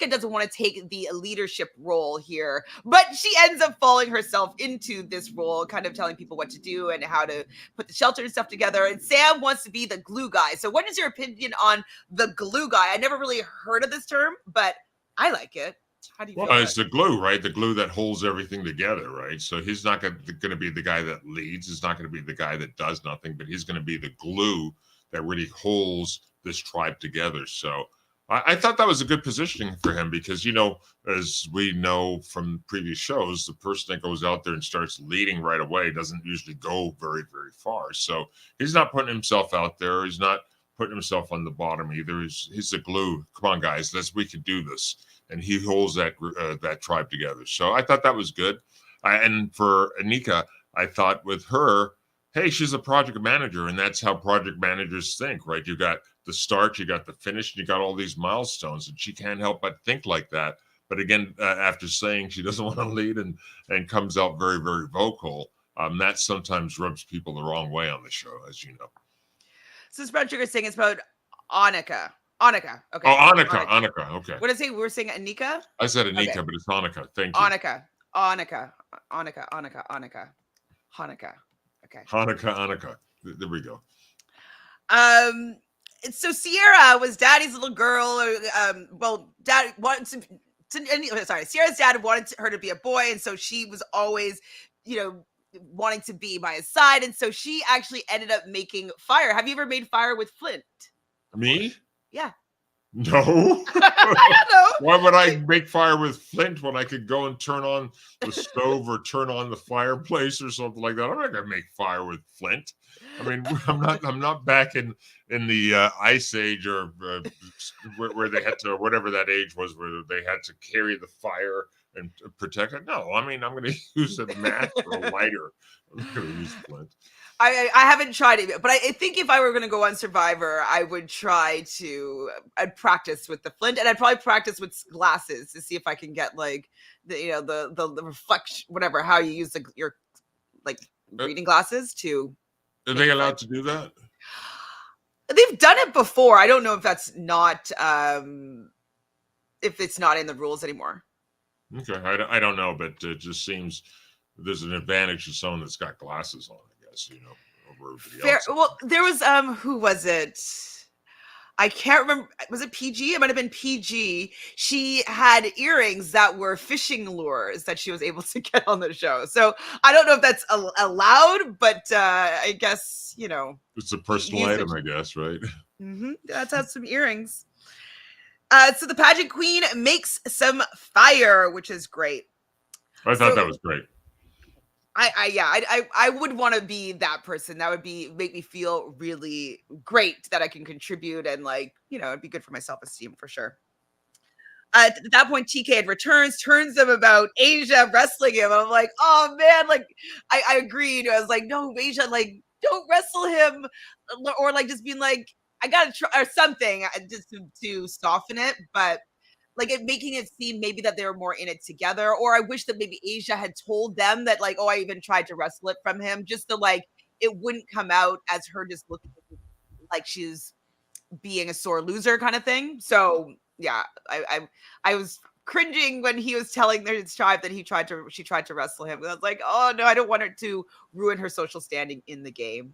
doesn't want to take the leadership role here, but she ends up falling herself into this role, kind of telling people what to do and how to put the shelter and stuff together. And Sam wants to be the glue guy. So what is your opinion on the glue guy? I never really heard of this term, but I like it. How do you feel? Well, it's the glue, right? The glue that holds everything together, right? So he's not going to be the guy that leads. He's not going to be the guy that does nothing, but he's going to be the glue that really holds this tribe together. So I thought that was a good positioning for him, because, as we know from previous shows, the person that goes out there and starts leading right away doesn't usually go very, very far. So he's not putting himself out there. He's not putting himself on the bottom either. He's the glue. Come on, guys, we can do this. And he holds that tribe together. So I thought that was good. And for Anika, I thought with her, hey, she's a project manager, and that's how project managers think, right? You got the start, you got the finish, and you got all these milestones, and she can't help but think like that. But again, after saying she doesn't want to lead and comes out very, very vocal, that sometimes rubs people the wrong way on the show, as you know. So Sprout Sugar saying it's about Annika. Annika. Okay. Oh, Annika. Okay. What did I say? We were saying Anika? I said Anika, Okay. but it's Annika. Thank you. Annika. Hanukkah. Okay. Hanukkah. There we go. So Sierra was Daddy's little girl. Dad wanted Sierra's dad wanted her to be a boy, and so she was always, wanting to be by his side, and so she actually ended up making fire. Have you ever made fire with flint? Me? Yeah. No. I don't know. Why would I make fire with flint when I could go and turn on the stove or turn on the fireplace or something like that? I'm not gonna make fire with flint. I mean, I'm not back in the ice age or where they had to, whatever that age was, where they had to carry the fire and protect it. No, I mean, I'm going to use a match or a lighter. I'm not going to use flint. I haven't tried it yet, but I think if I were going to go on Survivor, I would I'd practice with the flint, and I'd probably practice with glasses to see if I can get like the reflection, whatever, how you use your like reading glasses to. Are they allowed to do that? They've done it before. I don't know if that's not if it's not in the rules anymore. Okay, I don't know, but it just seems there's an advantage to someone that's got glasses on, I guess, over everybody else. Well, there was who was it? I can't remember. Was it PG? It might have been PG. She had earrings that were fishing lures that she was able to get on the show. So I don't know if that's allowed, but I guess, it's a personal item, I guess, right? Mm-hmm. That's had some earrings. So the pageant queen makes some fire, which is great. I thought that was great. I would want to be that person. That would make me feel really great that I can contribute, and it'd be good for my self-esteem for sure. At that point, TK had turns them about Asia wrestling him. I'm like, oh man, I agreed. I was like, no, Asia, don't wrestle him, or just being like, I gotta try or something just to soften it, but. Making it seem maybe that they were more in it together, or I wish that maybe Asia had told them that I even tried to wrestle it from him, just so it wouldn't come out as her just looking like she's being a sore loser kind of thing. So yeah, I was cringing when he was telling his tribe that she tried to wrestle him. I was like, oh no, I don't want her to ruin her social standing in the game.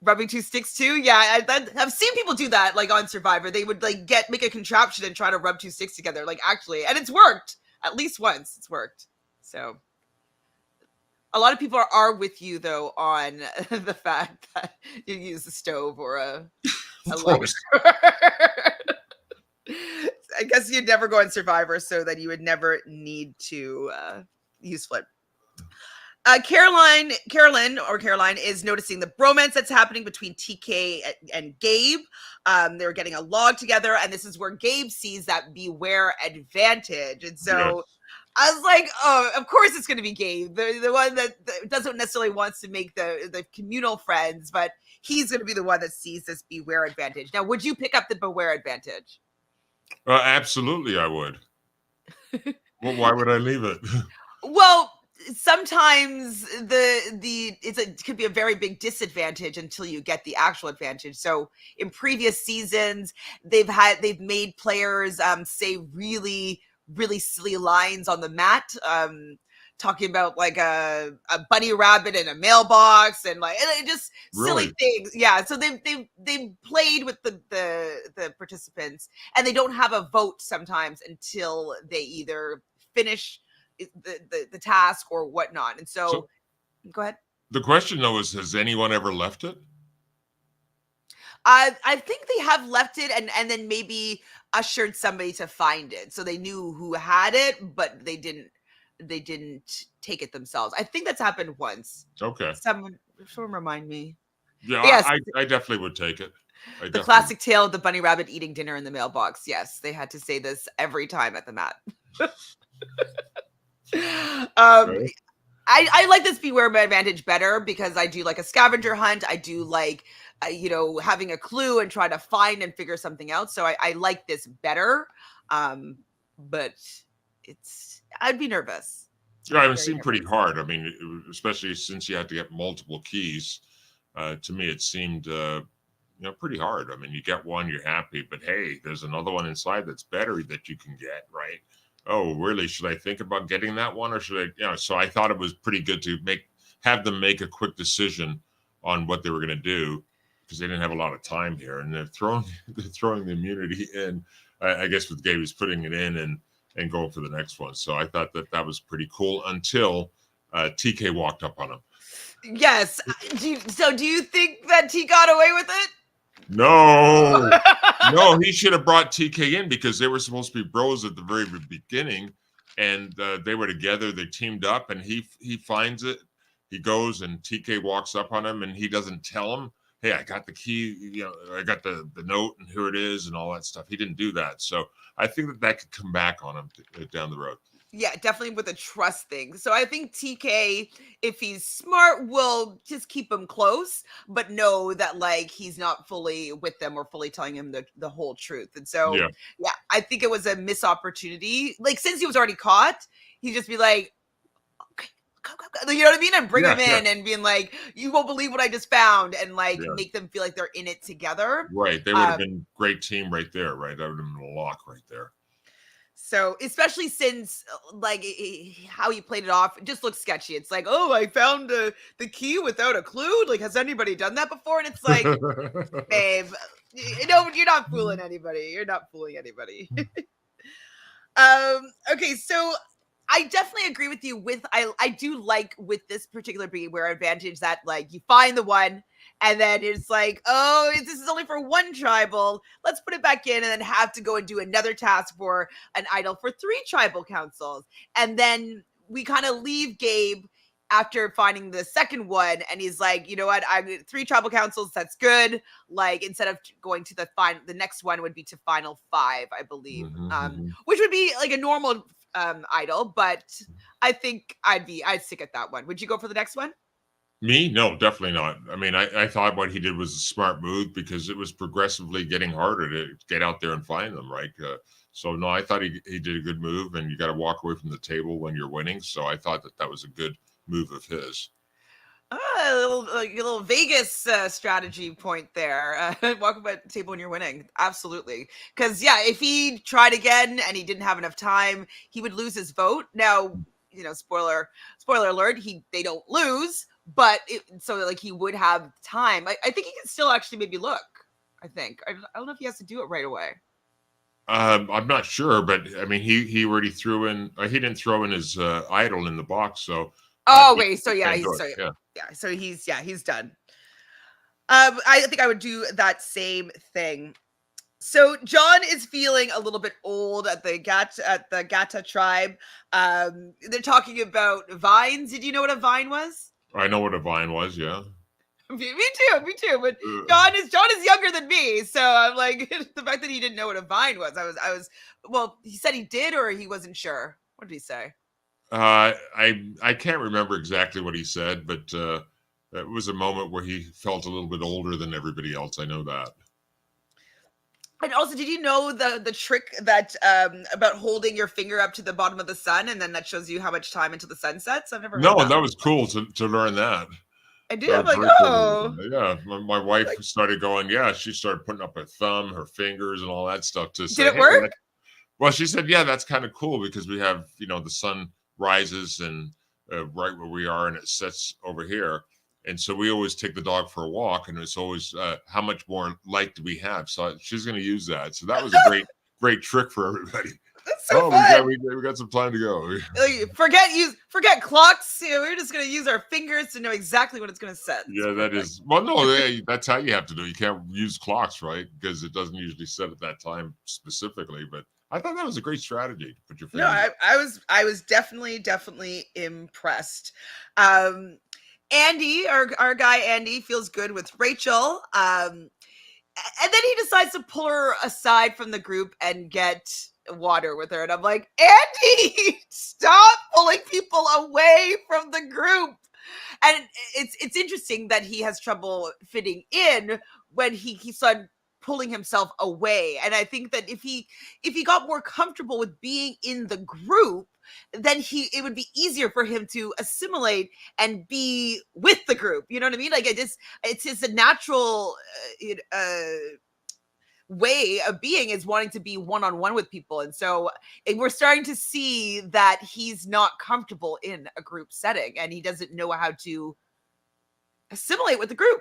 Rubbing two sticks too, yeah. I've seen people do that, on Survivor. They would make a contraption and try to rub two sticks together, actually, and it's worked at least once. It's worked. So a lot of people are with you though on the fact that you use a stove or a lighter. I guess you'd never go on Survivor, so that you would never need to use flip. Caroline is noticing the bromance that's happening between TK and Gabe. They're getting a log together, and this is where Gabe sees that beware advantage. And so I was like, oh, of course it's going to be Gabe, the one that doesn't necessarily wants to make the communal friends, but he's going to be the one that sees this beware advantage. Now, would you pick up the beware advantage? Absolutely, I would. Well, why would I leave it? Well, sometimes it could be a very big disadvantage until you get the actual advantage. So in previous seasons, they've made players say really, really silly lines on the mat, talking about a bunny rabbit in a mailbox and just silly things. Yeah. So they've played with the participants, and they don't have a vote sometimes until they either finish the task or whatnot. And so go ahead. The question though is, has anyone ever left it? I think they have left it and then maybe ushered somebody to find it, so they knew who had it, but they didn't take it themselves. I think that's happened once. Okay. Someone remind me. Yeah, yes. I definitely would take it. The classic tale of the bunny rabbit eating dinner in the mailbox. Yes, they had to say this every time at the mat. I like this beware my advantage better because I do like a scavenger hunt. I do like, having a clue and try to find and figure something out. So I like this better. But I'd be nervous. Yeah, it Very seemed pretty nervous. hard. I mean, especially since you had to get multiple keys. To me, it seemed pretty hard. I mean, you get one, you're happy, but hey, there's another one inside that's better that you can get, right? Oh, really? Should I think about getting that one, or should I? So I thought it was pretty good to have them make a quick decision on what they were going to do because they didn't have a lot of time here, and they're throwing they're throwing the immunity in. I guess with Gabe is putting it in and going for the next one. So I thought that was pretty cool until TK walked up on him. Yes. Do you think that he got away with it? No, no, he should have brought TK in because they were supposed to be bros at the very beginning, and they were together. They teamed up, and he finds it. He goes, and TK walks up on him, and he doesn't tell him, "Hey, I got the key. I got the note, and here it is, and all that stuff." He didn't do that, so I think that could come back on him down the road. Yeah, definitely with a trust thing. So I think TK, if he's smart, will just keep him close, but know that like he's not fully with them or fully telling him the whole truth. And so, Yeah, yeah, I think it was a missed opportunity. Like since he was already caught, he'd just be like, okay, go. You know what I mean? And bring yeah, him yeah, in and being like, you won't believe what I just found, and like yeah. make them feel like they're in it together. Right, they would have Um, been great team right there. Right, that would have been a lock right there. So, especially since like how you played it off, it just looks sketchy. It's like, oh, I found the key without a clue. Like, has anybody done that before? And it's like, babe, you're not fooling anybody. You're not fooling anybody. Okay, so I definitely agree with you with I do like with this particular beware advantage that like you find the one and then it's like, oh, this is only for one tribal. Let's put it back in and then have to go and do another task for an idol for 3 tribal councils. And then we kind of leave Gabe after finding the second one and he's like, you know what, I'm 3 tribal councils, that's good. Like instead of going to the next one would be to final 5, I believe. Mhm. Which would be like a normal idol, but I think I'd stick at that one. Would you go for the next one? Me? No, definitely not. I mean, I thought what he did was a smart move because it was progressively getting harder to get out there and find them, right? So no, I thought he did a good move, and you got to walk away from the table when you're winning. So I thought that was a good move of his. A little Vegas strategy point there. Walk about the table when you're winning. Absolutely. Because, yeah, if he tried again and he didn't have enough time, he would lose his vote. Now, spoiler alert, they don't lose, but so like he would have time. I think he can still actually maybe look. I think. I don't know if he has to do it right away. I'm not sure, but I mean, he already threw in. He didn't throw in his idol in the box, so Oh, he okay. So, yeah, can't do it. Yeah. so he's done. I think I would do that same thing. So John is feeling a little bit old at the Gata tribe. They're talking about vines. Did you know what a vine was? I know what a vine was. Yeah. Me too. But Uh, John is younger than me, so I'm like the fact that he didn't know what a vine was. I was. Well, he said he did, or he wasn't sure. What did he say? I can't remember exactly what he said, but it was a moment where he felt a little bit older than everybody else. I know that. And also, did you know the trick that about holding your finger up to the bottom of the sun, and then that shows you how much time until the sun sets? I've never heard No, that that one was before. cool to learn that. I did. That I'm was like, very cool to oh, learn. Yeah, my wife like, started going. Yeah, she started putting up her thumb, her fingers, and all that stuff to did say, it "Hey, work? well," she said, "Yeah, that's kind of cool because we have, the sun rises and right where we are, and it sets over here, and so we always take the dog for a walk, and it's always how much more light do we have?" So she's going to use that. So that was a great trick for everybody. That's so Oh, fun. we got some time to go. Like, forget clocks. We're just gonna use our fingers to know exactly when it's gonna set. It's Yeah, that perfect. is well. No, that's how you have to do it. You can't use clocks, right? Because it doesn't usually set at that time specifically. But I thought that was a great strategy to put your No, fingers. I was definitely impressed. Andy, our guy Andy, feels good with Rachel. And then he decides to pull her aside from the group and get water with her. And I'm like, Andy, stop pulling people away from the group. And it's interesting that he has trouble fitting in when he keeps on pulling himself away. And I think that if he got more comfortable with being in the group, then it would be easier for him to assimilate and be with the group. You know what I mean? Like it's just a natural way of being is wanting to be one-on-one with people. And so we're starting to see that he's not comfortable in a group setting and he doesn't know how to assimilate with the group.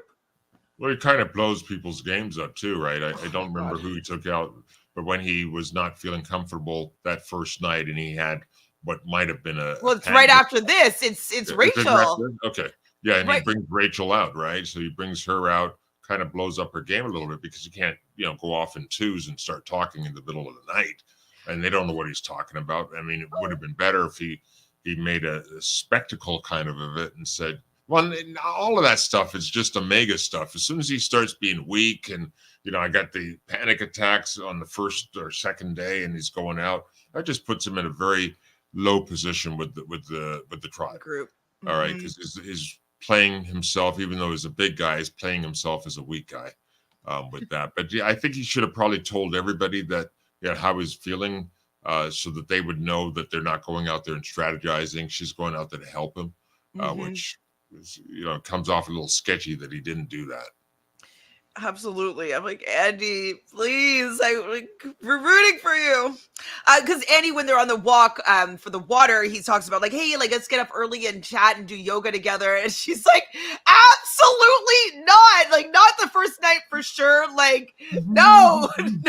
Well, he kind of blows people's games up too, right? I don't remember who he took out, but when he was not feeling comfortable that first night and he had what might have been it's right after this. It's Rachel. Okay. Yeah, and right. He brings Rachel out, right? So he brings her out, kind of blows up her game a little bit because you can't, go off in twos and start talking in the middle of the night. And they don't know what he's talking about. I mean, it would have been better if he made a spectacle kind of it and said, well, all of that stuff is just Omega stuff. As soon as he starts being weak and, I got the panic attacks on the first or second day and he's going out, that just puts him in a very low position with the tribe group. Mm-hmm. All right. Because he's playing himself, even though he's a big guy, he's playing himself as a weak guy with that. But yeah, I think he should have probably told everybody that, how he's feeling so that they would know that they're not going out there and strategizing. She's going out there to help him, which comes off a little sketchy that he didn't do that. Absolutely. I'm like, Andy, please, we're rooting for you. Because Andy, when they're on the walk for the water, he talks about like, hey, like, let's get up early and chat and do yoga together. And she's like, absolutely not. Like, not the first night for sure. Like, no. And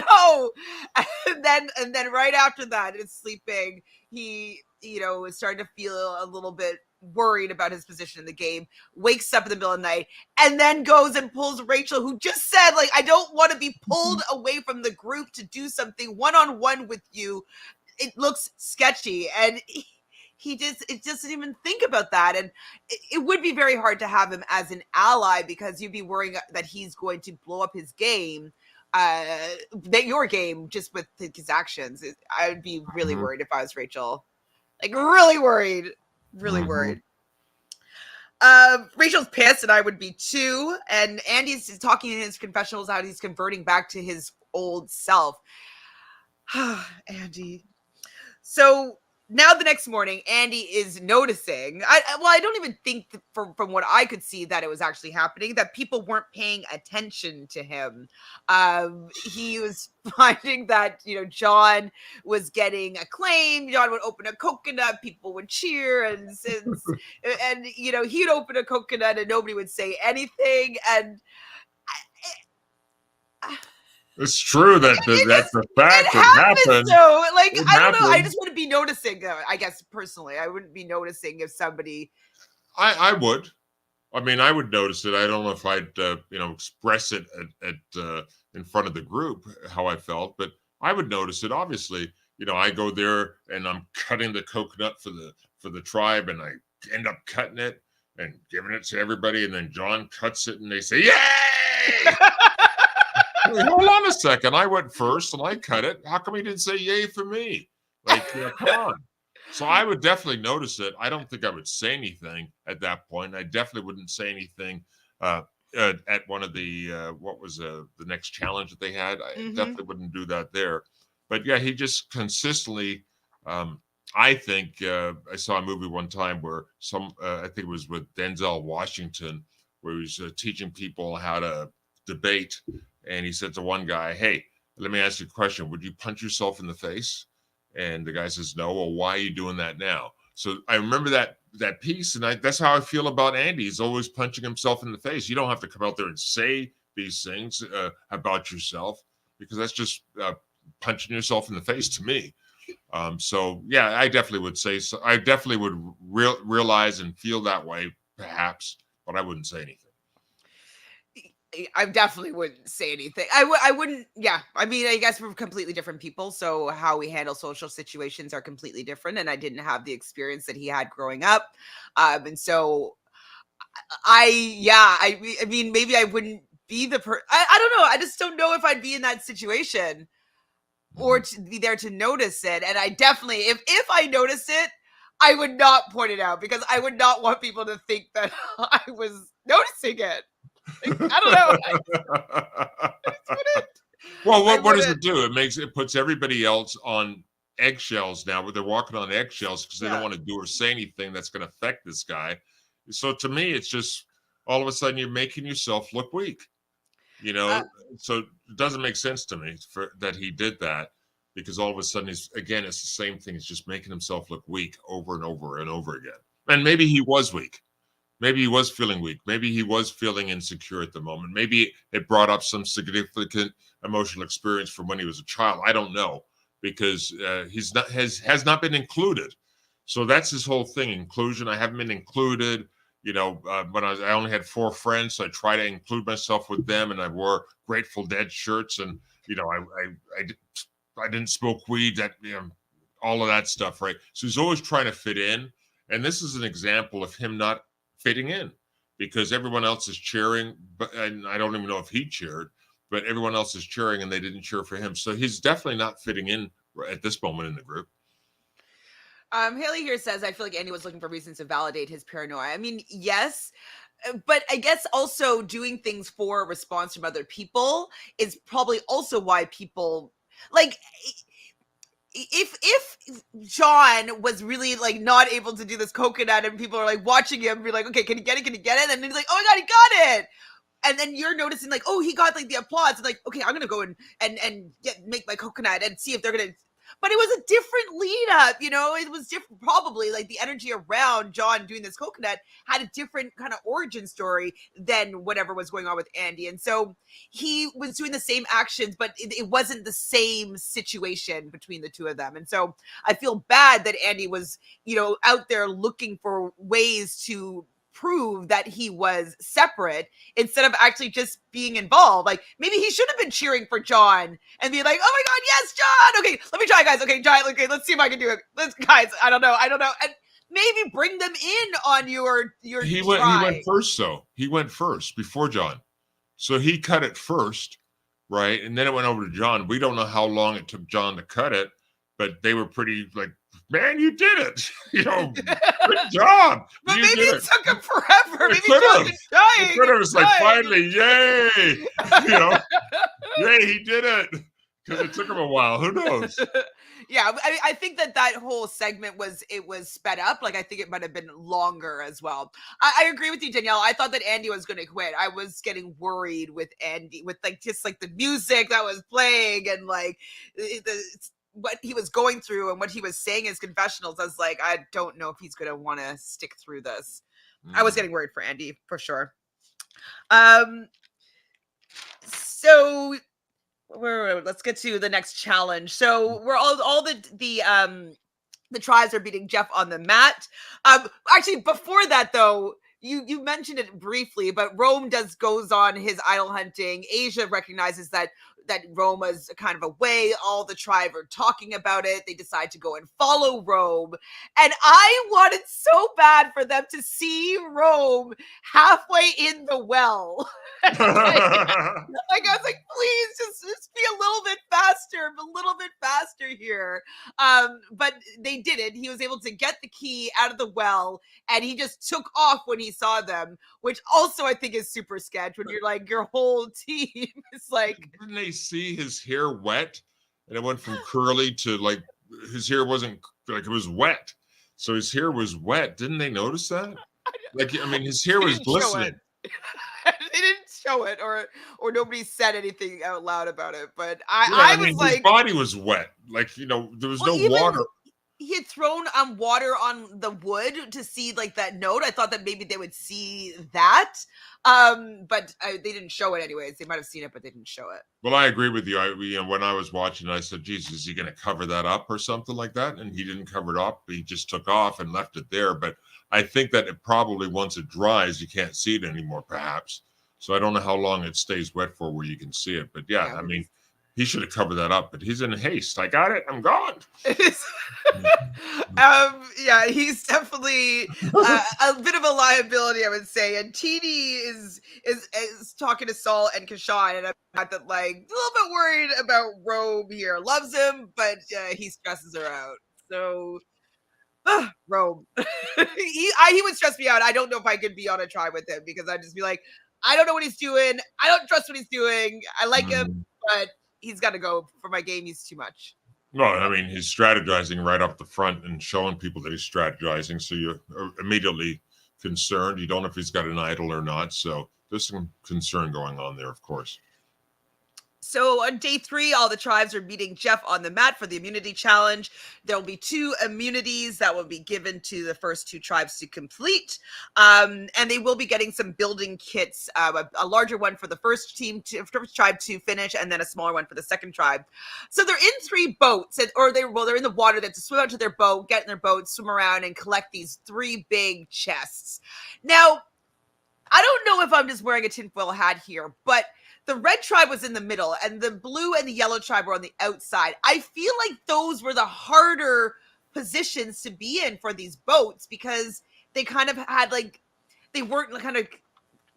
then right after that, it's sleeping. He, is starting to feel a little bit worried about his position in the game, wakes up in the middle of the night, and then goes and pulls Rachel, who just said, like, I don't want to be pulled away from the group to do something one-on-one with you. It looks sketchy. And it doesn't even think about that. And it would be very hard to have him as an ally because you'd be worrying that he's going to blow up his game, that your game, just with his actions. I would be really worried if I was Rachel. Like, really worried. Really worried. Rachel's pissed, and I would be too. And Andy's talking in his confessionals how he's converting back to his old self. Andy. So now the next morning, Andy is noticing, I don't even think that from what I could see that it was actually happening, that people weren't paying attention to him. He was finding that, John was getting acclaim. John would open a coconut, people would cheer, and he'd open a coconut and nobody would say anything. And it's true that's the fact that happened. So, like, I don't know. I just wouldn't be noticing. I guess personally, I wouldn't be noticing if somebody. I would. I mean, I would notice it. I don't know if I'd express it at in front of the group how I felt, but I would notice it. Obviously, I go there and I'm cutting the coconut for the tribe, and I end up cutting it and giving it to everybody, and then John cuts it, and they say, "Yay!" Hold on a second. I went first and I cut it. How come he didn't say yay for me? Like, come on. So I would definitely notice it. I don't think I would say anything at that point. I definitely wouldn't say anything at one of the, what was the next challenge that they had. I definitely wouldn't do that there. But yeah, he just consistently, I think, I saw a movie one time where I think it was with Denzel Washington, where he was teaching people how to debate. And he said to one guy, hey, let me ask you a question. Would you punch yourself in the face? And the guy says, no. Well, why are you doing that now? So I remember that piece. And that's how I feel about Andy. He's always punching himself in the face. You don't have to come out there and say these things about yourself, because that's just punching yourself in the face to me. So, yeah, I definitely would say so. I definitely would realize and feel that way, perhaps, but I wouldn't say anything. I definitely wouldn't say anything. I wouldn't. Yeah. I mean, I guess we're completely different people. So how we handle social situations are completely different. And I didn't have the experience that he had growing up. And so I mean, maybe I wouldn't be the I don't know. I just don't know if I'd be in that situation. or to be there to notice it. And I definitely, if I noticed it, I would not point it out because I would not want people to think that I was noticing it. Like, I don't know. I just wouldn't. Well, I what does wouldn't. it do? It puts everybody else on eggshells now, but they're walking on eggshells because they don't want to do or say anything that's going to affect this guy. So to me, it's just all of a sudden you're making yourself look weak. You know, so it doesn't make sense to me that he did that because all of a sudden it's the same thing. He's just making himself look weak over and over and over again. And maybe he was weak. Maybe he was feeling weak. Maybe he was feeling insecure at the moment. Maybe it brought up some significant emotional experience from when he was a child. I don't know because he's not has not been included. So that's his whole thing: inclusion. I haven't been included. You know, when I only had 4 friends, so I try to include myself with them, and I wore Grateful Dead shirts, and you know, I didn't smoke weed. That all of that stuff, right? So he's always trying to fit in, and this is an example of him not fitting in because everyone else is cheering, and I don't even know if he cheered, but everyone else is cheering and they didn't cheer for him. So he's definitely not fitting in at this moment in the group. Haley here says, I feel like Andy was looking for reasons to validate his paranoia. I mean, yes, but I guess also doing things for a response from other people is probably also why people like if John was really like not able to do this coconut and people are like watching him be like, okay, can he get it? Can he get it? And then he's like, oh my God, he got it. And then you're noticing like, oh, he got like the applause. And like, okay, I'm going to go and make my coconut and see if they're going to, but it was a different lead up, you know, it was different. Probably like the energy around John doing this coconut had a different kind of origin story than whatever was going on with Andy. And so he was doing the same actions, but it wasn't the same situation between the two of them. And so I feel bad that Andy was, you know, out there looking for ways to prove that he was separate instead of actually just being involved. Like maybe he should have been cheering for John and be like, oh my God, yes, John. Okay, let me try, guys. Okay, John, okay, let's see if I can do it. Guys, I don't know. And maybe bring them in on your he went first though. He went first before John. So he cut it first, right? And then it went over to John. We don't know how long it took John to cut it, but they were pretty like, man, you did it. You know, good job. But you maybe it took him forever. Maybe John was dying. It was like, finally, yay. You know, yay, he did it. Because it took him a while. Who knows? Yeah, I think that whole segment was sped up. Like, I think it might have been longer as well. I agree with you, Danielle. I thought that Andy was going to quit. I was getting worried with Andy, with like just like the music that was playing and like what he was going through and what he was saying in his confessionals. I was like, I don't know if he's going to want to stick through this. I was getting worried for Andy for sure. So let's get to the next challenge. So we're all the tribes are beating Jeff on the mat. Actually, before that though, you mentioned it briefly, but Rome goes on his idol hunting. Asia recognizes that Rome is kind of away. All the tribe are talking about it. They decide to go and follow Rome. And I wanted so bad for them to see Rome halfway in the well. like I was like, please just be a little bit faster here. But they didn't. He was able to get the key out of the well and he just took off when he saw them, which also I think is super sketch when you're like, your whole team is like. Didn't they see his hair wet? And it went from curly to like, his hair wasn't like, it was wet. So his hair was wet. Didn't they notice that? Like, I mean, his hair was glistening. They didn't show it or nobody said anything out loud about it. But I was like, his body was wet. Like, you know, there was no water. He had thrown water on the wood to see like that note. I thought that maybe they would see that. But they didn't show it anyways. They might have seen it, but they didn't show it. Well, I agree with you. When I was watching, I said, Jesus, is he going to cover that up or something like that? And he didn't cover it up. He just took off and left it there. But I think that it probably, once it dries, you can't see it anymore, perhaps. So I don't know how long it stays wet for where you can see it. But yeah, I mean, he should have covered that up, but he's in haste. I got it. I'm gone. Yeah, he's definitely a bit of a liability, I would say. And TD is talking to Saul and Kashawn, and I'm not that like a little bit worried about Rome here. Loves him, but he stresses her out. So Rome, he would stress me out. I don't know if I could be on a tribe with him because I'd just be like, I don't know what he's doing. I don't trust what he's doing. I like him, but he's got to go for my game. He's too much. Well, I mean, he's strategizing right up the front and showing people that he's strategizing. So you're immediately concerned. You don't know if he's got an idol or not. So there's some concern going on there, of course. So on day 3, all the tribes are meeting Jeff on the mat for the immunity challenge. There will be 2 immunities that will be given to the first 2 tribes to complete. And they will be getting some building kits, a larger one for the first tribe to finish, and then a smaller one for the second tribe. So they're in 3 boats, they're in the water. They have to swim out to their boat, get in their boat, swim around, and collect these 3 big chests. Now, I don't know if I'm just wearing a tinfoil hat here, but the red tribe was in the middle and the blue and the yellow tribe were on the outside. I feel like those were the harder positions to be in for these boats because they kind of had like, they weren't kind of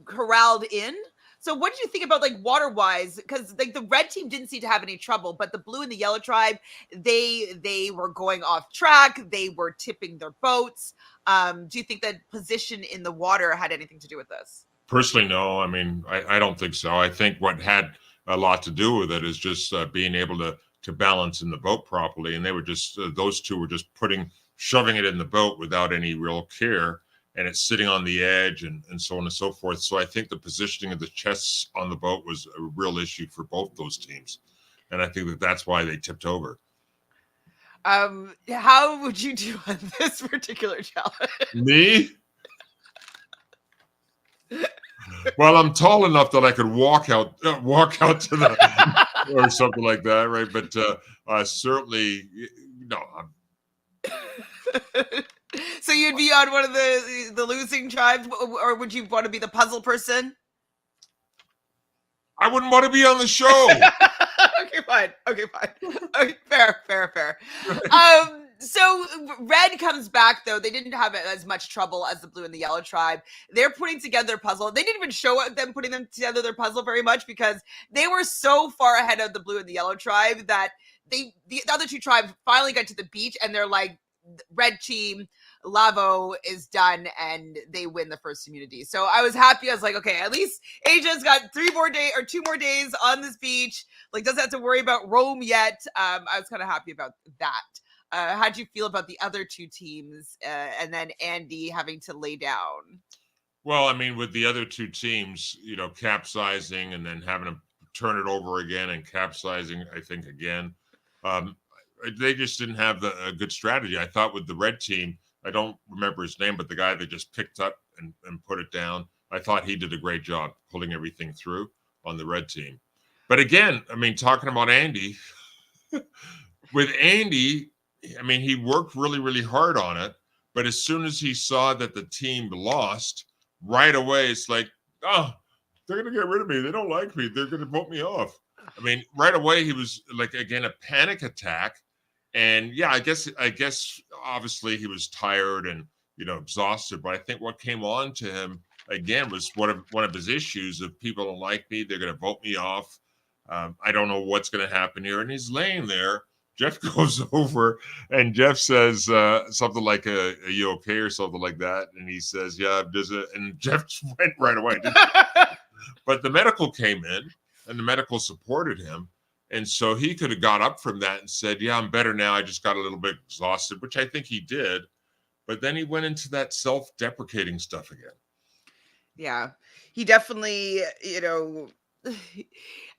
corralled in. So what did you think about like water wise? Because like the red team didn't seem to have any trouble, but the blue and the yellow tribe, they were going off track. They were tipping their boats. Do you think that position in the water had anything to do with this? Personally, no. I mean, I don't think so. I think what had a lot to do with it is just being able to balance in the boat properly. And they were just, those 2 were just shoving it in the boat without any real care. And it's sitting on the edge and so on and so forth. So I think the positioning of the chests on the boat was a real issue for both those teams. And I think that that's why they tipped over. How would you do on this particular challenge? Me? Well, I'm tall enough that I could walk out to the or something like that, right? But certainly, no. So you'd be on one of the losing tribes, or would you want to be the puzzle person? I wouldn't want to be on the show. Okay, fine. Okay, fair. So red comes back though. They didn't have as much trouble as the blue and the yellow tribe. They're putting together their puzzle. They didn't even show them putting them together their puzzle very much because they were so far ahead of the blue and the yellow tribe that the other 2 tribes finally got to the beach and they're like, red team Lavo is done and they win the first immunity. So I was happy. I was like, okay, at least Asia's got 2 more days on this beach. Like, doesn't have to worry about Rome yet. I was kind of happy about that. How'd you feel about the other 2 teams and then Andy having to lay down? Well, I mean, with the other 2 teams, capsizing and then having to turn it over again and capsizing, I think, again, they just didn't have a good strategy. I thought with the red team, I don't remember his name, but the guy that just picked up and put it down, I thought he did a great job pulling everything through on the red team. But again, I mean, talking about Andy, with Andy, I mean, he worked really, really hard on it. But as soon as he saw that the team lost, right away, it's like, oh, they're going to get rid of me. They don't like me. They're going to vote me off. I mean, right away, he was like, again, a panic attack. And yeah, I guess obviously he was tired and, exhausted. But I think what came on to him, again, was one of his issues of people don't like me. They're going to vote me off. I don't know what's going to happen here. And he's laying there. Jeff goes over and Jeff says something like, are you okay? Or something like that. And he says, yeah, and Jeff went right away. But the medical came in and the medical supported him. And so he could have got up from that and said, yeah, I'm better now. I just got a little bit exhausted, which I think he did. But then he went into that self-deprecating stuff again. Yeah, he definitely,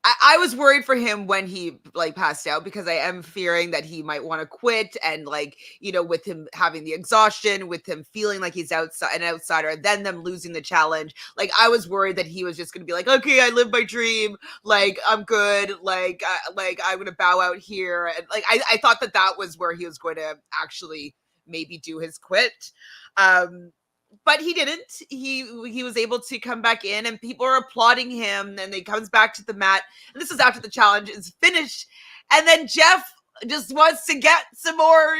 I was worried for him when he like passed out because I am fearing that he might want to quit and like, with him having the exhaustion, with him feeling like he's an outsider, and then them losing the challenge. Like I was worried that he was just going to be like, okay, I live my dream. Like I'm good. Like I'm going to bow out here. And like, I thought that was where he was going to actually maybe do his quit. but he didn't. He was able to come back in, and people are applauding him. And he comes back to the mat, and this is after the challenge is finished. And then Jeff just wants to get some more,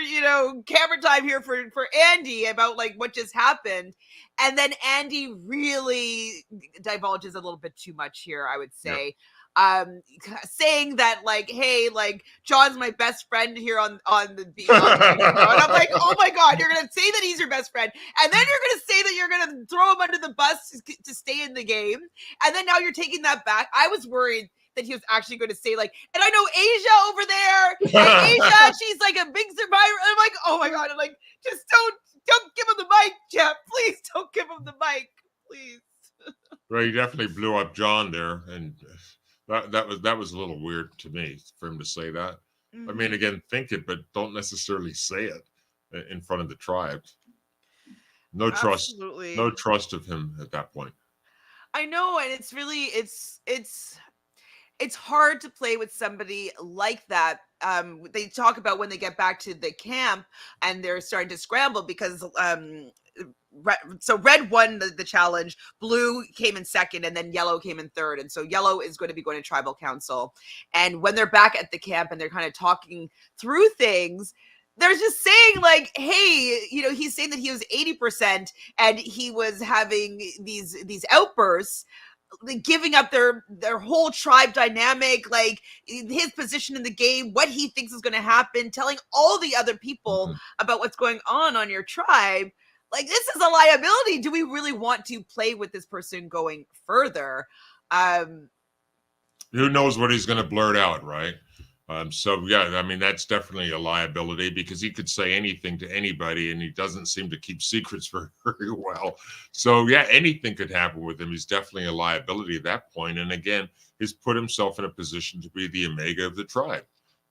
camera time here for Andy about like what just happened. And then Andy really divulges a little bit too much here, I would say. Saying that like, hey, like John's my best friend here on the show. And I'm like, oh my God, you're gonna say that he's your best friend, and then you're gonna say that you're gonna throw him under the bus to stay in the game, and then now you're taking that back. I was worried that he was actually going to say like, and I know Asia over there, and Asia, she's like a big survivor. And I'm like, oh my God, I'm like, just don't give him the mic, Jeff. Please don't give him the mic, please. Well, you definitely blew up John there, and that was a little weird to me for him to say that. Mm-hmm. I mean, again, think it, but don't necessarily say it in front of the tribe. No trust, no trust of him at that point. I know, and it's really it's hard to play with somebody like that. They talk about when they get back to the camp and they're starting to scramble because red won the challenge, blue came in second, and then yellow came in third. And so yellow is going to be going to tribal council. And when they're back at the camp and they're kind of talking through things, they're just saying like, hey, he's saying that he was 80% and he was having these outbursts, giving up their whole tribe dynamic, like his position in the game, what he thinks is going to happen, telling all the other people about what's going on your tribe. Like, this is a liability. Do we really want to play with this person going further? Who knows what he's going to blurt out, right? So, yeah, I mean, that's definitely a liability because he could say anything to anybody and he doesn't seem to keep secrets very, very well. So, yeah, anything could happen with him. He's definitely a liability at that point. And again, he's put himself in a position to be the omega of the tribe.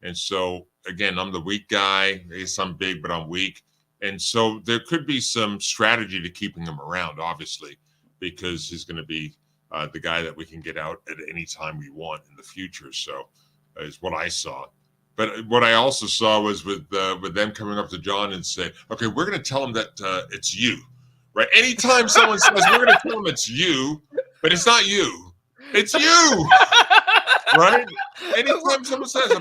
And so, again, I'm the weak guy. Yes, I'm big, but I'm weak. And so there could be some strategy to keeping him around, obviously, because he's going to be the guy that we can get out at any time we want in the future. So, is what I saw. But what I also saw was with them coming up to John and say, okay, we're going to tell him that it's you, right? Anytime someone says, we're going to tell him it's you, but it's not you. It's you, right? Anytime someone says,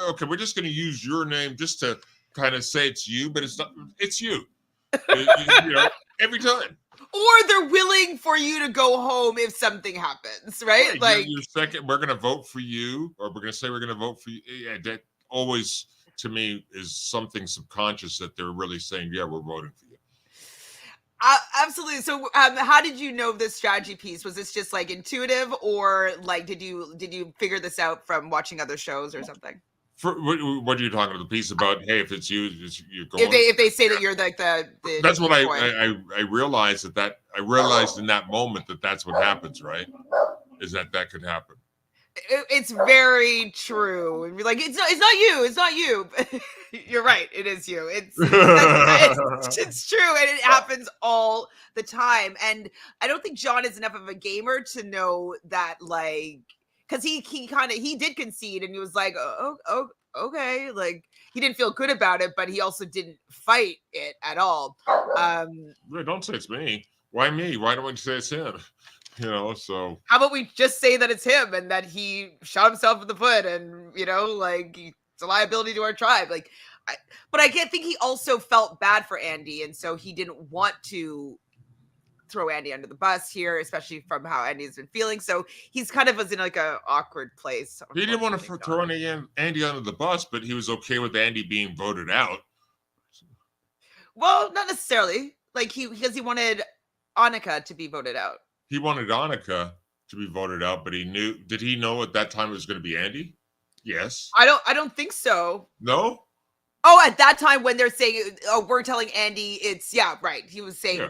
okay, we're just going to use your name just to kind of say it's you, but it's not, it's you. Every time. Or they're willing for you to go home if something happens, right? Like you're second, we're going to vote for you, or we're going to say we're going to vote for you. Yeah, that always, to me, is something subconscious that they're really saying, yeah, we're voting for you. Absolutely. So, how did you know this strategy piece? Was this just like intuitive, or like did you figure this out from watching other shows or something? What are you talking about? The piece about, hey, if it's you, you're going. If they say that you're like the that's what I realized I realized in that moment that's what happens, right? Is that could happen. It's very true. And be like, it's not you. You're right. It is you. It's true, and it happens all the time. And I don't think John is enough of a gamer to know that, like. Because he did concede, and he was like, oh, okay, like he didn't feel good about it, but he also didn't fight it at all. Don't say it's me. Why me? Why don't we say it's him? So how about we just say that it's him and that he shot himself in the foot, and like it's a liability to our tribe. Like, but I can't think he also felt bad for Andy, and so he didn't want to throw Andy under the bus here, especially from how Andy's been feeling. So he's kind of was in like a awkward place. He didn't want to throw Andy under the bus, but he was okay with Andy being voted out. Well, not necessarily. Like because he wanted Annika to be voted out. He wanted Annika to be voted out, but did he know at that time it was going to be Andy? Yes. I don't think so. No? Oh, at that time when they're saying, oh, we're telling Andy it's, yeah, right. He was saying,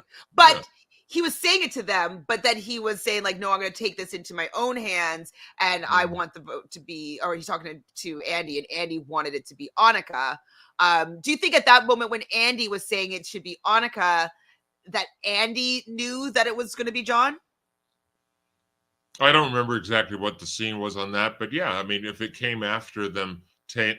he was saying it to them, but then he was saying like, no, I'm going to take this into my own hands, and I want the vote to be, or he's talking to Andy, and Andy wanted it to be Annika. Do you think at that moment when Andy was saying it should be Annika, that Andy knew that it was going to be John? I don't remember exactly what the scene was on that, but yeah, I mean, if it came after them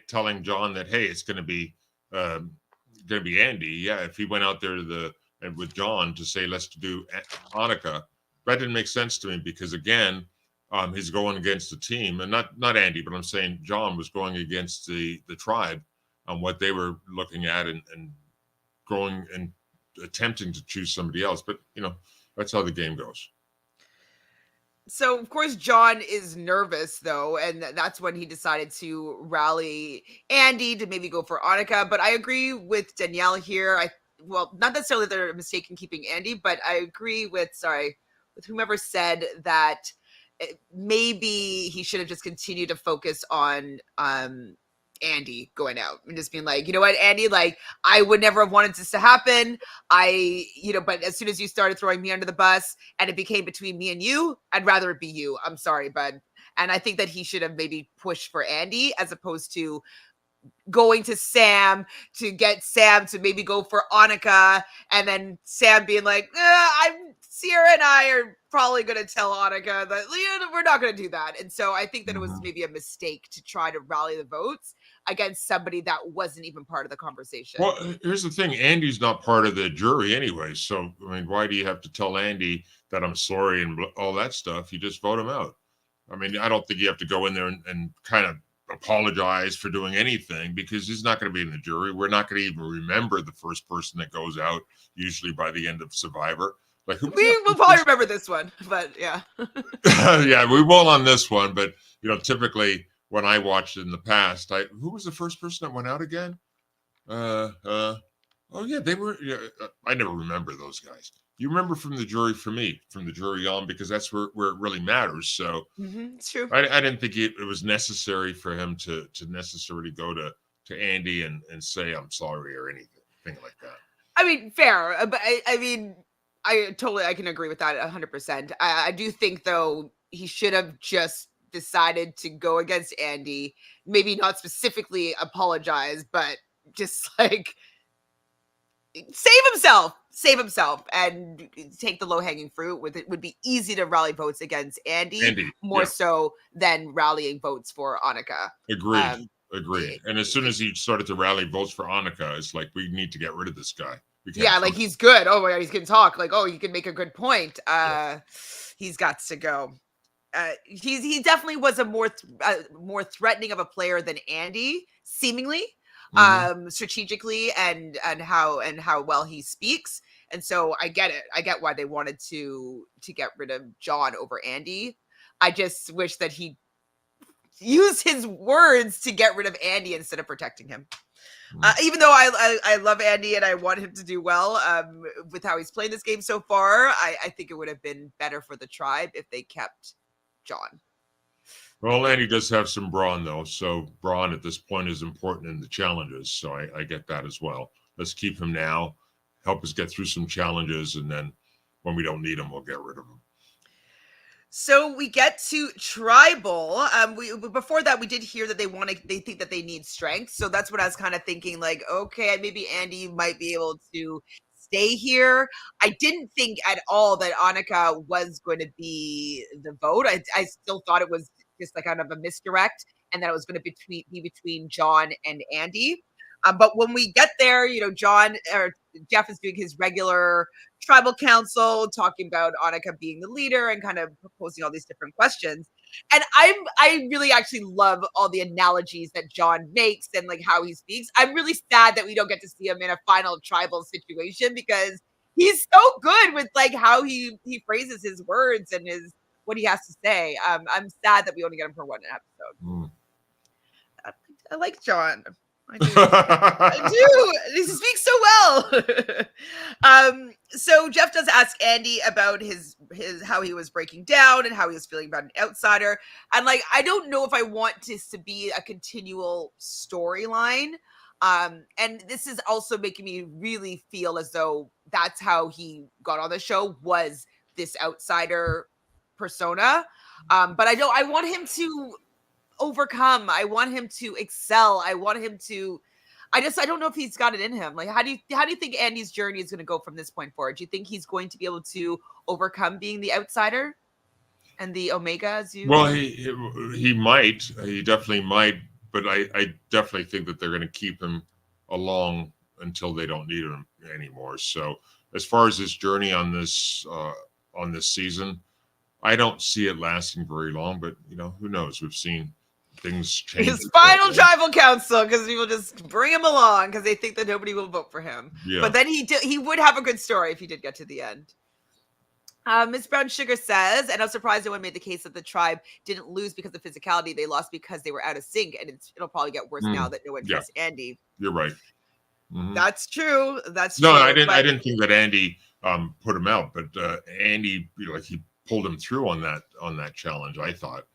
telling John that, hey, it's going to be Andy, yeah, if he went out there to and with John to say let's do Annika. That didn't make sense to me because again, he's going against the team, and not Andy, but I'm saying John was going against the tribe on what they were looking at and going and attempting to choose somebody else. But that's how the game goes. So of course John is nervous though, and that's when he decided to rally Andy to maybe go for Annika. But I agree with Danielle here. Well, not necessarily that they're mistaken keeping Andy, but I agree with whomever said that maybe he should have just continued to focus on Andy going out and just being like, you know what, Andy, like I would never have wanted this to happen. But as soon as you started throwing me under the bus and it became between me and you, I'd rather it be you. I'm sorry, bud. And I think that he should have maybe pushed for Andy as opposed to going to Sam to get Sam to maybe go for Annika, and then Sam being like, Sierra and I are probably going to tell Annika that we're not going to do that. And so I think that it was maybe a mistake to try to rally the votes against somebody that wasn't even part of the conversation. Well, here's the thing. Andy's not part of the jury anyway. So, I mean, why do you have to tell Andy that I'm sorry and all that stuff? You just vote him out. I mean, I don't think you have to go in there and kind of apologize for doing anything because he's not going to be in the jury. We're not going to even remember the first person that goes out, usually by the end of Survivor. Like, who we'll probably remember this one, but yeah. Yeah, we won't on this one. But, typically when I watched it in the past, who was the first person that went out again? Oh yeah, they were. Yeah, I never remember those guys. You remember from the jury for me, from the jury on, because that's where it really matters. So it's true. I didn't think it was necessary for him to necessarily go to Andy and say I'm sorry or anything like that. I mean, fair, but I mean, I can agree with that 100%. I do think though he should have just decided to go against Andy, maybe not specifically apologize, but just like save himself and take the low-hanging fruit. With it would be easy to rally votes against Andy more so than rallying votes for Annika. Agreed. And as soon as he started to rally votes for Annika, it's like, we need to get rid of this guy. Yeah, like he's good. Oh my God, he's gonna talk. Like, oh, you can make a good point. He's got to go. He definitely was a more threatening of a player than Andy, seemingly, strategically and how well he speaks. And so I get it. I get why they wanted to get rid of John over Andy. I just wish that he used his words to get rid of Andy instead of protecting him. Even though I love Andy and I want him to do well with how he's playing this game so far, I think it would have been better for the tribe if they kept John. Well, Andy does have some brawn, though. So brawn at this point is important in the challenges. So I get that as well. Let's keep him now, help us get through some challenges, and then when we don't need him, we'll get rid of him. So we get to tribal. Before that, we did hear that they think that they need strength. So that's what I was kind of thinking. Like, okay, maybe Andy might be able to stay here. I didn't think at all that Annika was going to be the vote. I still thought it was just like kind of a misdirect, and that it was going to be between John and Andy. But when we get there, Jeff is doing his regular tribal council, talking about Annika being the leader and kind of proposing all these different questions. And I really actually love all the analogies that John makes and like how he speaks. I'm really sad that we don't get to see him in a final tribal situation because he's so good with like how he phrases his words and what he has to say. I'm sad that we only get him for one episode. I like John. I do. I do. He speaks so well. So Jeff does ask Andy about his how he was breaking down and how he was feeling about an outsider. And like, I don't know if I want this to be a continual storyline. And this is also making me really feel as though that's how he got on the show, was this outsider persona. But I want him to overcome. I want him to excel. I want him to. I don't know if he's got it in him. Like, how do you think Andy's journey is going to go from this point forward? Do you think he's going to be able to overcome being the outsider and the Omega? Well, he might. He definitely might. But I definitely think that they're going to keep him along until they don't need him anymore. So as far as his journey on this season, I don't see it lasting very long. But who knows? We've seen things change. His final tribal council, because people just bring him along because they think that nobody will vote for him. Yeah. But then he would have a good story if he did get to the end. Miss Brown Sugar says, and I'm surprised no one made the case that the tribe didn't lose because of physicality. They lost because they were out of sync, and it'll probably get worse now that no one trusts Andy. You're right. Mm-hmm. That's true. That's no, true. I didn't think that Andy put him out, but Andy, he pulled him through on that challenge, I thought,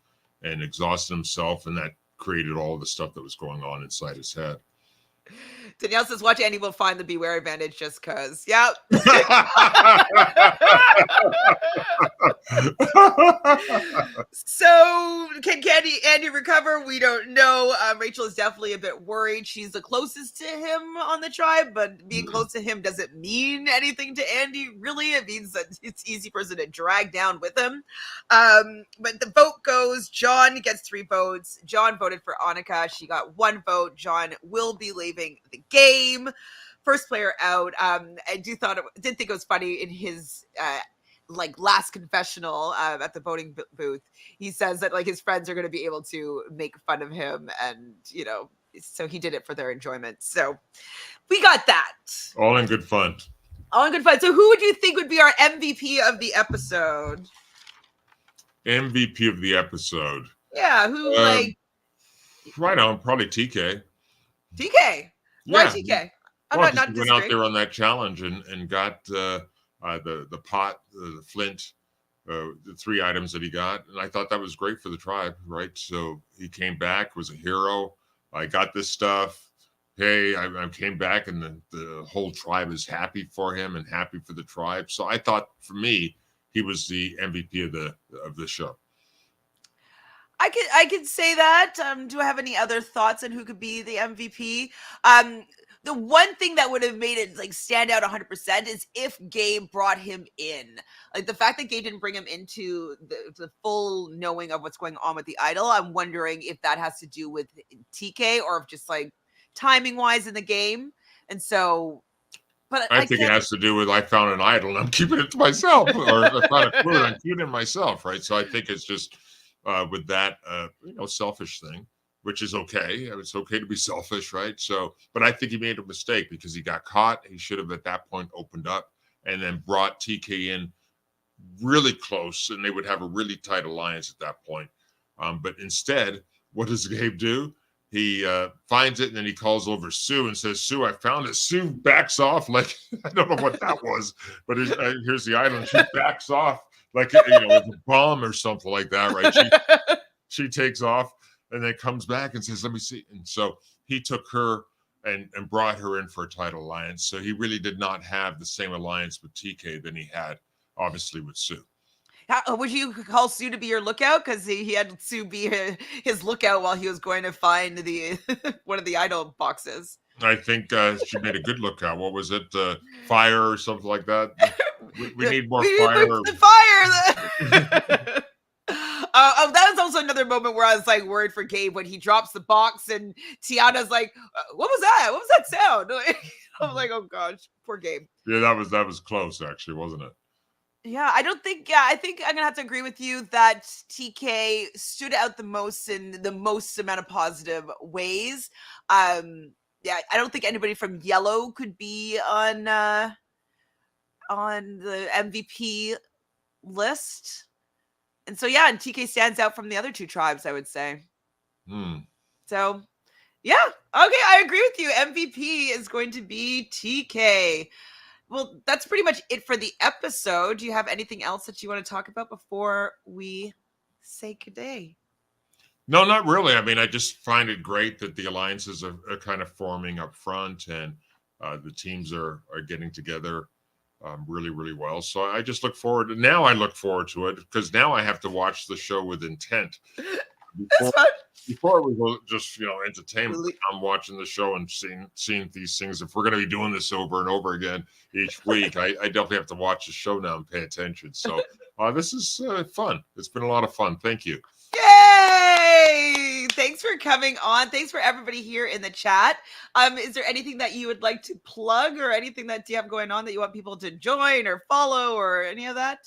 and exhausted himself, and that created all the stuff that was going on inside his head. Danielle says, watch Andy will find the beware advantage just because. Yep. So can Andy recover? We don't know. Rachel is definitely a bit worried. She's the closest to him on the tribe, but being close to him doesn't mean anything to Andy, really. It means that it's easy person to drag down with him. But the vote goes, John gets 3 votes. John voted for Annika. She got 1 vote. John will be leaving the game. First player out. I did think it was funny in his last confessional at the voting booth. He says that his friends are going to be able to make fun of him, and so he did it for their enjoyment. So we got that. All in good fun. All in good fun. So who would you think would be our MVP of the episode? MVP of the episode. Yeah, who right on, probably TK. TK. Why TK? He went out there on that challenge and got the pot, the flint, the 3 items that he got, and I thought that was great for the tribe, right? So he came back, was a hero. I got this stuff. Hey, I came back, and the whole tribe is happy for him and happy for the tribe. So I thought, for me, he was the MVP of the show. I could say that. Do I have any other thoughts on who could be the MVP? The one thing that would have made it stand out 100% is if Gabe brought him in. The fact that Gabe didn't bring him into the full knowing of what's going on with the idol. I'm wondering if that has to do with TK or if just timing wise in the game. And so, but I think it has to do with I found an idol and I'm keeping it to myself, or I found a clue and I'm keeping it myself, right? So I think it's just with that selfish thing, which is okay. It's okay to be selfish, right? So, but I think he made a mistake because he got caught. He should have at that point opened up and then brought TK in really close, and they would have a really tight alliance at that point. But instead, what does Gabe do? He finds it, and then he calls over Sue and says, Sue, I found it. Sue backs off like, I don't know what that was, but here's the idol. She backs off like, with a bomb or something like that, right? She takes off and then comes back and says, let me see. And so he took her and brought her in for a title alliance. So he really did not have the same alliance with TK than he had, obviously, with Sue. Would you call Sue to be your lookout? Because he had Sue be his lookout while he was going to find the one of the idol boxes. I think she made a good lookout. What was it? Fire or something like that? We need more fire. The fire! That was also another moment where I was worried for Gabe when he drops the box and Tiana's like, what was that? What was that sound? I'm like, oh gosh, poor Gabe. Yeah, that was close actually, wasn't it? Yeah, I think I'm gonna have to agree with you that TK stood out the most in the most amount of positive ways. Yeah, I don't think anybody from Yellow could be on the MVP list. And so, yeah, and TK stands out from the other 2 tribes, I would say. So, yeah, okay, I agree with you. MVP is going to be TK. Well, that's pretty much it for the episode. Do you have anything else that you want to talk about before we say good day? No, not really. I mean, I just find it great that the alliances are kind of forming up front, and the teams are getting together really, really well. So I just look forward to, now I look forward to it because now I have to watch the show with intent. Before it was just, entertainment. I'm watching the show and seeing these things. If we're going to be doing this over and over again each week, I definitely have to watch the show now and pay attention. So this is fun. It's been a lot of fun. Thank you. Yay! Thanks for coming on. Thanks for everybody here in the chat. Is there anything that you would like to plug or anything that you have going on that you want people to join or follow or any of that?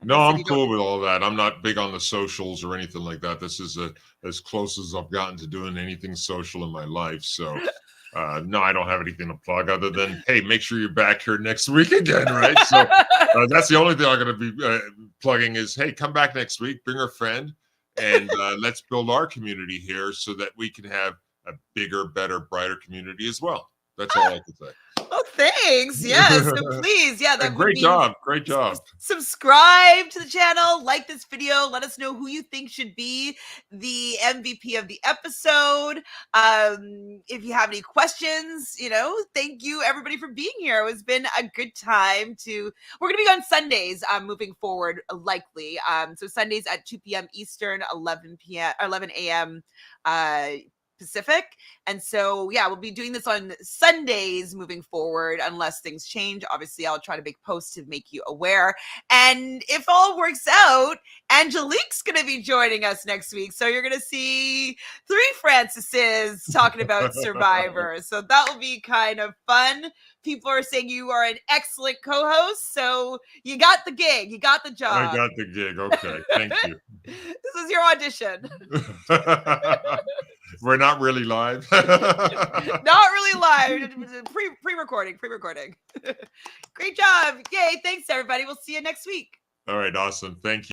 No, I'm cool with all that. I'm not big on the socials or anything like that. This is as close as I've gotten to doing anything social in my life. So, no, I don't have anything to plug other than, hey, make sure you're back here next week again, right? So that's the only thing I'm going to be plugging is, hey, come back next week, bring a friend, and let's build our community here so that we can have a bigger, better, brighter community as well. That's all I can say. Oh, thanks. Yes. So please, that great job. Great job. Subscribe to the channel, like this video, let us know who you think should be the MVP of the episode. If you have any questions, thank you everybody for being here. It's been a good time. We're going to be on Sundays moving forward, likely. So Sundays at 2 p.m. Eastern, 11 a.m. Pacific. And so, we'll be doing this on Sundays moving forward, unless things change. Obviously, I'll try to make posts to make you aware. And if all works out, Angelique's going to be joining us next week. So you're going to see 3 Francises talking about Survivor. So that will be kind of fun. People are saying you are an excellent co-host. So you got the gig. You got the job. I got the gig. Okay. Thank you. This is your audition. We're not really live. Not really live. Pre-recording. Great job. Yay. Thanks, everybody. We'll see you next week. All right. Awesome. Thank you.